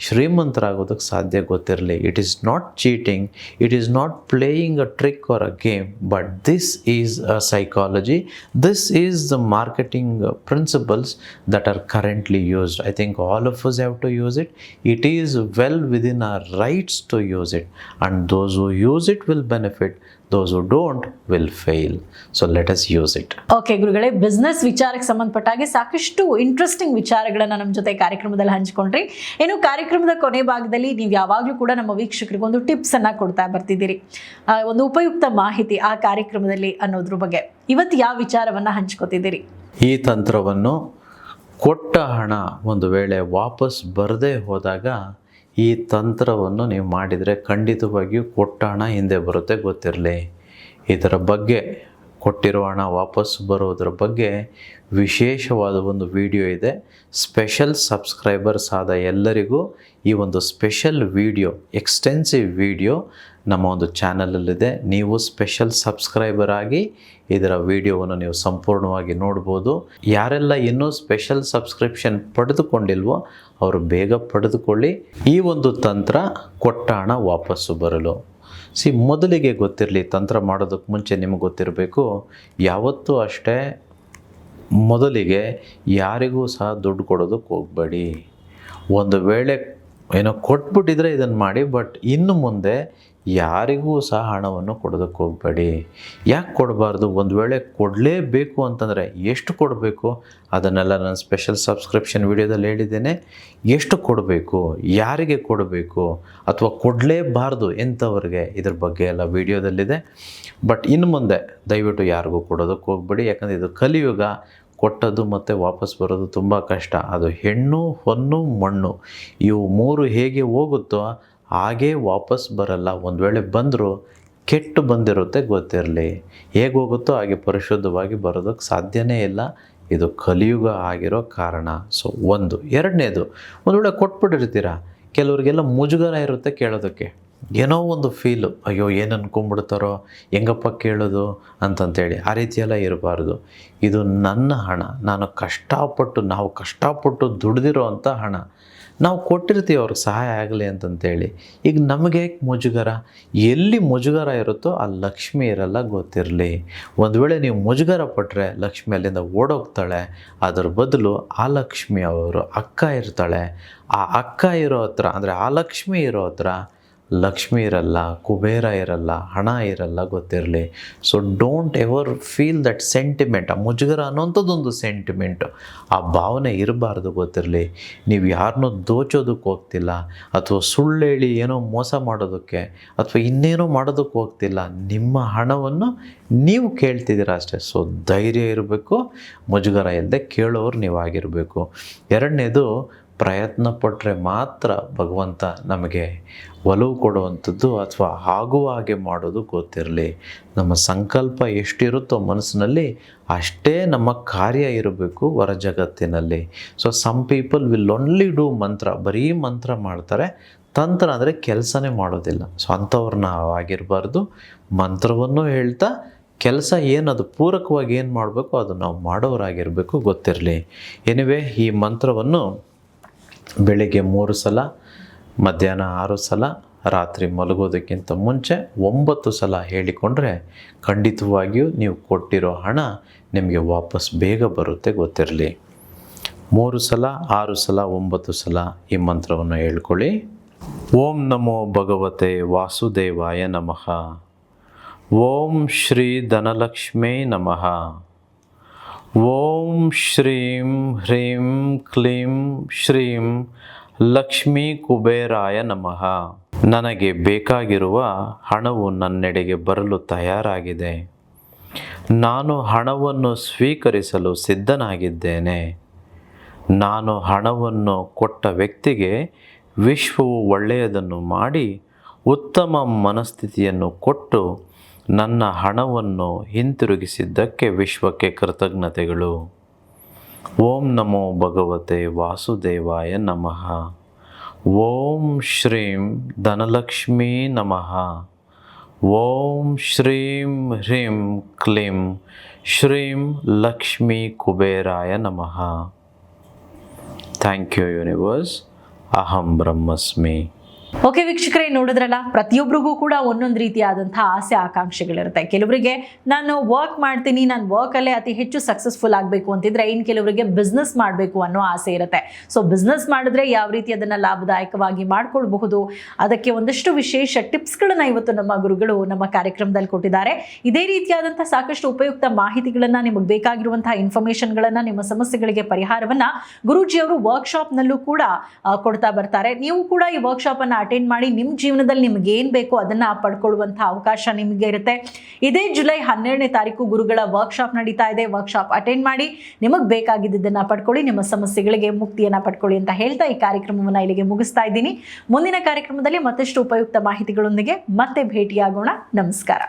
ಶ್ರೀಮಂತರಾಗೋದಕ್ಕೆ ಸಾಧ್ಯ. ಗೊತ್ತಿರಲಿ, it is not cheating, it is not playing a trick or a game, but this is a psychology, this is the marketing principles that are currently used. I think all of us have to use it. It is well within our rights to use it, and those who use it will benefit, those who don't will fail. So let us use it. Okay ಗುರುಗಳೇ, business ವಿಚಾರಕ್ಕೆ ಸಂಬಂಧಪಟ್ಟ ಹಾಗೆ ಸಾಕಷ್ಟು interesting ವಿಚಾರಗಳನ್ನ ನಮ್ಮ ಜೊತೆ ಕಾರ್ಯಕ್ರಮದಲ್ಲಿ ಹಂಚ್ಕೊಂಡ್ರಿ. ಇನ್ನು ಕಾರ್ಯಕ್ರಮದ ಕೊನೆ ಭಾಗದಲ್ಲಿ ನೀವು ಯಾವಾಗಲೂ ಕೂಡ ನಮ್ಮ ವೀಕ್ಷಕರಿಗೆ ಒಂದು ಟಿಪ್ಸ್ ಅನ್ನ ಕೊಡ್ತಾ ಬರ್ತಿದ್ದೀರಿ, ಒಂದು ಉಪಯುಕ್ತ ಮಾಹಿತಿ ಆ ಕಾರ್ಯಕ್ರಮದಲ್ಲಿ ಅನ್ನೋದ್ರ ಬಗ್ಗೆ. ಇವತ್ತು ಯಾವ ವಿಚಾರವನ್ನ ಹಂಚ್ಕೋತಿದ್ದೀರಿ? ಈ ತಂತ್ರವನ್ನು ಕೊಟ್ಟ ಹಣ ಒಂದು ವೇಳೆ ವಾಪಸ್ ಬರದೇ ಹೋದಾಗ ಈ ತಂತ್ರವನ್ನು ನೀವು ಮಾಡಿದರೆ ಖಂಡಿತವಾಗಿಯೂ ಕೊಟ್ಟ ಹಣ ಹಿಂದೆ ಬರುತ್ತೆ. ಗೊತ್ತಿರಲಿ, ಇದರ ಬಗ್ಗೆ, ಕೊಟ್ಟಿರೋ ಹಣ ವಾಪಸ್ ಬರೋದ್ರ ಬಗ್ಗೆ ವಿಶೇಷವಾದ ಒಂದು ವಿಡಿಯೋ ಇದೆ. ಸ್ಪೆಷಲ್ ಸಬ್ಸ್ಕ್ರೈಬರ್ಸ್ ಆದ ಎಲ್ಲರಿಗೂ ಈ ಒಂದು ಸ್ಪೆಷಲ್ ವಿಡಿಯೋ, ಎಕ್ಸ್ಟೆನ್ಸಿವ್ ವಿಡಿಯೋ ನಮ್ಮ ಒಂದು ಚಾನಲಲ್ಲಿದೆ. ನೀವು ಸ್ಪೆಷಲ್ ಸಬ್ಸ್ಕ್ರೈಬರ್ ಆಗಿ ಇದರ ವಿಡಿಯೋವನ್ನು ನೀವು ಸಂಪೂರ್ಣವಾಗಿ ನೋಡ್ಬೋದು. ಯಾರೆಲ್ಲ ಇನ್ನೂ ಸ್ಪೆಷಲ್ ಸಬ್ಸ್ಕ್ರಿಪ್ಷನ್ ಪಡೆದುಕೊಂಡಿಲ್ವೋ ಅವರು ಬೇಗ ಪಡೆದುಕೊಳ್ಳಿ. ಈ ಒಂದು ತಂತ್ರ ಕೊಟ್ಟ ಹಣ ವಾಪಸ್ಸು ಬರಲು. ಮೊದಲಿಗೆ ಗೊತ್ತಿರಲಿ, ತಂತ್ರ ಮಾಡೋದಕ್ಕೆ ಮುಂಚೆ ನಿಮಗೆ ಗೊತ್ತಿರಬೇಕು, ಯಾವತ್ತೂ ಅಷ್ಟೇ ಮೊದಲಿಗೆ ಯಾರಿಗೂ ಸಹ ದುಡ್ಡು ಕೊಡೋದಕ್ಕೆ ಹೋಗಬೇಡಿ. ಒಂದು ವೇಳೆ ಏನೋ ಕೊಟ್ಬಿಟ್ಟಿದ್ರೆ ಇದನ್ನು ಮಾಡಿ, ಬಟ್ ಇನ್ನು ಮುಂದೆ ಯಾರಿಗೂ ಸಹ ಹಣವನ್ನು ಕೊಡೋದಕ್ಕೆ ಹೋಗಬೇಡಿ. ಯಾಕೆ ಕೊಡಬಾರ್ದು? ಒಂದು ವೇಳೆ ಕೊಡಲೇಬೇಕು ಅಂತಂದರೆ ಎಷ್ಟು ಕೊಡಬೇಕು ಅದನ್ನೆಲ್ಲ ನಾನು ಸ್ಪೆಷಲ್ ಸಬ್ಸ್ಕ್ರಿಪ್ಷನ್ ವಿಡಿಯೋದಲ್ಲಿ ಹೇಳಿದ್ದೇನೆ. ಎಷ್ಟು ಕೊಡಬೇಕು, ಯಾರಿಗೆ ಕೊಡಬೇಕು, ಅಥವಾ ಕೊಡಲೇಬಾರ್ದು ಎಂಥವ್ರಿಗೆ, ಇದ್ರ ಬಗ್ಗೆ ಎಲ್ಲ ವಿಡಿಯೋದಲ್ಲಿದೆ. ಬಟ್ ಇನ್ನು ಮುಂದೆ ದಯವಿಟ್ಟು ಯಾರಿಗೂ ಕೊಡೋದಕ್ಕೆ ಹೋಗಬೇಡಿ. ಯಾಕಂದರೆ ಇದು ಕಲಿಯುಗ. ಕೊಟ್ಟದ್ದು ಮತ್ತು ವಾಪಸ್ ಬರೋದು ತುಂಬ ಕಷ್ಟ. ಅದು ಹೆಣ್ಣು, ಹೊನ್ನು, ಮಣ್ಣು ಇವು ಮೂರು ಹೇಗೆ ಹೋಗುತ್ತೋ ಹಾಗೇ ವಾಪಸ್ ಬರಲ್ಲ. ಒಂದು ವೇಳೆ ಬಂದರೂ ಕೆಟ್ಟು ಬಂದಿರುತ್ತೆ. ಗೊತ್ತಿರಲಿ, ಹೇಗೆ ಹೋಗುತ್ತೋ ಹಾಗೆ ಪರಿಶುದ್ಧವಾಗಿ ಬರೋದಕ್ಕೆ ಸಾಧ್ಯನೇ ಇಲ್ಲ. ಇದು ಕಲಿಯುಗ ಆಗಿರೋ ಕಾರಣ. ಸೊ ಒಂದು. ಎರಡನೇದು, ಒಂದು ವೇಳೆ ಕೊಟ್ಬಿಟ್ಟಿರ್ತೀರ, ಕೆಲವರಿಗೆಲ್ಲ ಮುಜುಗರ ಇರುತ್ತೆ ಕೇಳೋದಕ್ಕೆ. ಏನೋ ಒಂದು ಫೀಲು, ಅಯ್ಯೋ ಏನು ಅಂದ್ಕೊಂಡ್ಬಿಡ್ತಾರೋ, ಹೆಂಗಪ್ಪ ಕೇಳೋದು ಅಂತಂತೇಳಿ. ಆ ರೀತಿಯೆಲ್ಲ ಇರಬಾರ್ದು. ಇದು ನನ್ನ ಹಣ, ನಾವು ಕಷ್ಟಪಟ್ಟು ದುಡ್ದಿರೋ ಅಂಥ ಹಣ. ನಾವು ಕೊಟ್ಟಿರ್ತೀವಿ ಅವ್ರಿಗೆ ಸಹಾಯ ಆಗಲಿ ಅಂತಂತೇಳಿ. ಈಗ ನಮಗೆ ಮುಜುಗರ, ಎಲ್ಲಿ ಮುಜುಗರ ಇರುತ್ತೋ ಆ ಲಕ್ಷ್ಮಿ ಇರಲ್ಲ. ಗೊತ್ತಿರಲಿ, ಒಂದು ವೇಳೆ ನೀವು ಮುಜುಗರ ಪಟ್ಟರೆ ಲಕ್ಷ್ಮಿ ಅಲ್ಲಿಂದ ಓಡೋಗ್ತಾಳೆ. ಅದರ ಬದಲು ಆ ಲಕ್ಷ್ಮಿ ಅವರು ಅಕ್ಕ ಇರ್ತಾಳೆ. ಆ ಅಕ್ಕ ಇರೋ ಹತ್ರ, ಅಂದರೆ ಆ ಲಕ್ಷ್ಮಿ ಇರೋ ಹತ್ರ ಲಕ್ಷ್ಮಿ ಇರಲ್ಲ, ಕುಬೇರ ಇರಲ್ಲ, ಹಣ ಇರಲ್ಲ. ಗೊತ್ತಿರಲಿ. So don't ever feel that sentiment. ಆ ಮುಜುಗರ ಅನ್ನೋಂಥದ್ದೊಂದು ಸೆಂಟಿಮೆಂಟು, ಆ ಭಾವನೆ ಇರಬಾರ್ದು. ಗೊತ್ತಿರಲಿ, ನೀವು ಯಾರನ್ನೂ ದೋಚೋದಕ್ಕೆ ಹೋಗ್ತಿಲ್ಲ, ಅಥವಾ ಸುಳ್ಳು ಹೇಳಿ ಏನೋ ಮೋಸ ಮಾಡೋದಕ್ಕೆ ಅಥವಾ ಇನ್ನೇನೋ ಮಾಡೋದಕ್ಕೆ ಹೋಗ್ತಿಲ್ಲ. ನಿಮ್ಮ ಹಣವನ್ನು ನೀವು ಕೇಳ್ತಿದ್ದೀರ ಅಷ್ಟೇ. ಸೊ ಧೈರ್ಯ ಇರಬೇಕು, ಮುಜುಗರ ಇಲ್ಲದೆ ಕೇಳೋರು ನೀವಾಗಿರಬೇಕು. ಎರಡನೇದು, ಪ್ರಯತ್ನ ಪಟ್ಟರೆ ಮಾತ್ರ ಭಗವಂತ ನಮಗೆ ಒಲವು ಕೊಡುವಂಥದ್ದು ಅಥವಾ ಆಗುವ ಹಾಗೆ ಮಾಡೋದು ಗೊತ್ತಿರಲಿ. ನಮ್ಮ ಸಂಕಲ್ಪ ಎಷ್ಟಿರುತ್ತೋ ಮನಸ್ಸಿನಲ್ಲಿ ಅಷ್ಟೇ ನಮ್ಮ ಕಾರ್ಯ ಇರಬೇಕು ಹೊರ ಜಗತ್ತಿನಲ್ಲಿ. So some people will only do mantra, ಬರೀ ಮಂತ್ರ ಮಾಡ್ತಾರೆ, ತಂತ್ರ ಅಂದರೆ ಕೆಲಸನೇ ಮಾಡೋದಿಲ್ಲ. ಸೊ ಅಂಥವ್ರನ್ನ ಆಗಿರಬಾರ್ದು. ಮಂತ್ರವನ್ನು ಹೇಳ್ತಾ ಕೆಲಸ ಏನದು ಪೂರಕವಾಗಿ ಏನು ಮಾಡಬೇಕು ಅದು ನಾವು ಮಾಡೋರಾಗಿರಬೇಕು, ಗೊತ್ತಿರಲಿ. ಎನಿವೆ ಈ ಮಂತ್ರವನ್ನು ಬೆಳಿಗ್ಗೆ 3 ಸಲ, ಮಧ್ಯಾಹ್ನ 6 ಸಲ, ರಾತ್ರಿ ಮಲಗೋದಕ್ಕಿಂತ ಮುಂಚೆ 9 ಸಲ ಹೇಳಿಕೊಂಡ್ರೆ ಖಂಡಿತವಾಗಿಯೂ ನೀವು ಕೊಟ್ಟಿರೋ ಹಣ ನಿಮಗೆ ವಾಪಸ್ ಬೇಗ ಬರುತ್ತೆ, ಗೊತ್ತಿರಲಿ. 3 ಸಲ, 6 ಸಲ, 9 ಸಲ ಈ ಮಂತ್ರವನ್ನು ಹೇಳ್ಕೊಳ್ಳಿ. ಓಂ ನಮೋ ಭಗವತೆ ವಾಸುದೇವಾಯ ನಮಃ. ಓಂ ಶ್ರೀ ಧನಲಕ್ಷ್ಮೇ ನಮಃ. ಓಂ ಶ್ರೀಂ ಹ್ರೀಂ ಕ್ಲೀಂ ಶ್ರೀಂ ಲಕ್ಷ್ಮೀ ಕುಬೇರಾಯ ನಮಃ. ನನಗೆ ಬೇಕಾಗಿರುವ ಹಣವು ನನ್ನೆಡೆಗೆ ಬರಲು ತಯಾರಾಗಿದೆ. ನಾನು ಹಣವನ್ನು ಸ್ವೀಕರಿಸಲು ಸಿದ್ಧನಾಗಿದ್ದೇನೆ. ನಾನು ಹಣವನ್ನು ಕೊಟ್ಟ ವ್ಯಕ್ತಿಗೆ ವಿಶ್ವವು ಒಳ್ಳೆಯದನ್ನು ಮಾಡಿ ಉತ್ತಮ ಮನಸ್ಥಿತಿಯನ್ನು ಕೊಟ್ಟು ನನ್ನ ಹಣವನ್ನು ಹಿಂತಿರುಗಿಸಿದ್ದಕ್ಕೆ ವಿಶ್ವಕ್ಕೆ ಕೃತಜ್ಞತೆಗಳು. ಓಂ ನಮೋ ಭಗವತೆ ವಾಸುದೇವಾಯ ನಮಃ. ಓಂ ಶ್ರೀಂ ಧನಲಕ್ಷ್ಮೀ ನಮಃ. ಓಂ ಶ್ರೀಂ ಹ್ರೀಂ ಕ್ಲೀಂ ಶ್ರೀಂ ಲಕ್ಷ್ಮೀ ಕುಬೇರಾಯ ನಮಃ. Thank you universe. ಅಹಂ ಬ್ರಹ್ಮಸ್ಮಿ. ಓಕೆ ವೀಕ್ಷಕರೇ, ನೋಡಿದ್ರಲ್ಲ, ಪ್ರತಿಯೊಬ್ಬರಿಗೂ ಕೂಡ ಒಂದೊಂದು ರೀತಿಯಾದಂತಹ ಆಸೆ ಆಕಾಂಕ್ಷೆಗಳಿರುತ್ತೆ. ಕೆಲವರಿಗೆ ನಾನು ವರ್ಕ್ ಮಾಡ್ತೀನಿ, ನಾನು ವರ್ಕಲ್ಲೇ ಅತಿ ಹೆಚ್ಚು ಸಕ್ಸಸ್ಫುಲ್ ಆಗಬೇಕು ಅಂತಿದ್ರೆ, ಇನ್ನು ಕೆಲವರಿಗೆ ಬಿಸ್ನೆಸ್ ಮಾಡಬೇಕು ಅನ್ನೋ ಆಸೆ ಇರುತ್ತೆ. ಸೊ ಬಿಸ್ನೆಸ್ ಮಾಡಿದ್ರೆ ಯಾವ ರೀತಿ ಅದನ್ನು ಲಾಭದಾಯಕವಾಗಿ ಮಾಡ್ಕೊಳ್ಬಹುದು, ಅದಕ್ಕೆ ಒಂದಷ್ಟು ವಿಶೇಷ ಟಿಪ್ಸ್ಗಳನ್ನು ಇವತ್ತು ನಮ್ಮ ಗುರುಗಳು ನಮ್ಮ ಕಾರ್ಯಕ್ರಮದಲ್ಲಿ ಕೊಟ್ಟಿದ್ದಾರೆ. ಇದೇ ರೀತಿಯಾದಂಥ ಸಾಕಷ್ಟು ಉಪಯುಕ್ತ ಮಾಹಿತಿಗಳನ್ನು, ನಿಮಗೆ ಬೇಕಾಗಿರುವಂತಹ ಇನ್ಫಾರ್ಮೇಷನ್ಗಳನ್ನು, ನಿಮ್ಮ ಸಮಸ್ಯೆಗಳಿಗೆ ಪರಿಹಾರವನ್ನು ಗುರೂಜಿಯವರು ವರ್ಕ್ಶಾಪ್ನಲ್ಲೂ ಕೂಡ ಕೊಡ್ತಾ ಬರ್ತಾರೆ. ನೀವು ಕೂಡ ಈ ವರ್ಕ್ಶಾಪನ್ನು ಅಟೆಂಡ್ ಮಾಡಿ ನಿಮ್ಮ ಜೀವನದಲ್ಲಿ ನಿಮ್ಗೆ ಏನು ಬೇಕೋ ಅದನ್ನು ಪಡ್ಕೊಳ್ಳುವಂಥ ಅವಕಾಶ ನಿಮಗೆ ಇರುತ್ತೆ. ಇದೇ ಜುಲೈ 12ನೇ ತಾರೀಕು ಗುರುಗಳ ವರ್ಕ್ಶಾಪ್ ನಡೀತಾ ಇದೆ. ವರ್ಕ್ಶಾಪ್ ಅಟೆಂಡ್ ಮಾಡಿ ನಿಮಗೆ ಬೇಕಾಗಿದ್ದನ್ನು ಪಡ್ಕೊಳ್ಳಿ, ನಿಮ್ಮ ಸಮಸ್ಯೆಗಳಿಗೆ ಮುಕ್ತಿಯನ್ನು ಪಡ್ಕೊಳ್ಳಿ ಅಂತ ಹೇಳ್ತಾ ಈ ಕಾರ್ಯಕ್ರಮವನ್ನು ಇಲ್ಲಿಗೆ ಮುಗಿಸ್ತಾ ಇದ್ದೀನಿ. ಮುಂದಿನ ಕಾರ್ಯಕ್ರಮದಲ್ಲಿ ಮತ್ತಷ್ಟು ಉಪಯುಕ್ತ ಮಾಹಿತಿಗಳೊಂದಿಗೆ ಮತ್ತೆ ಭೇಟಿಯಾಗೋಣ. ನಮಸ್ಕಾರ.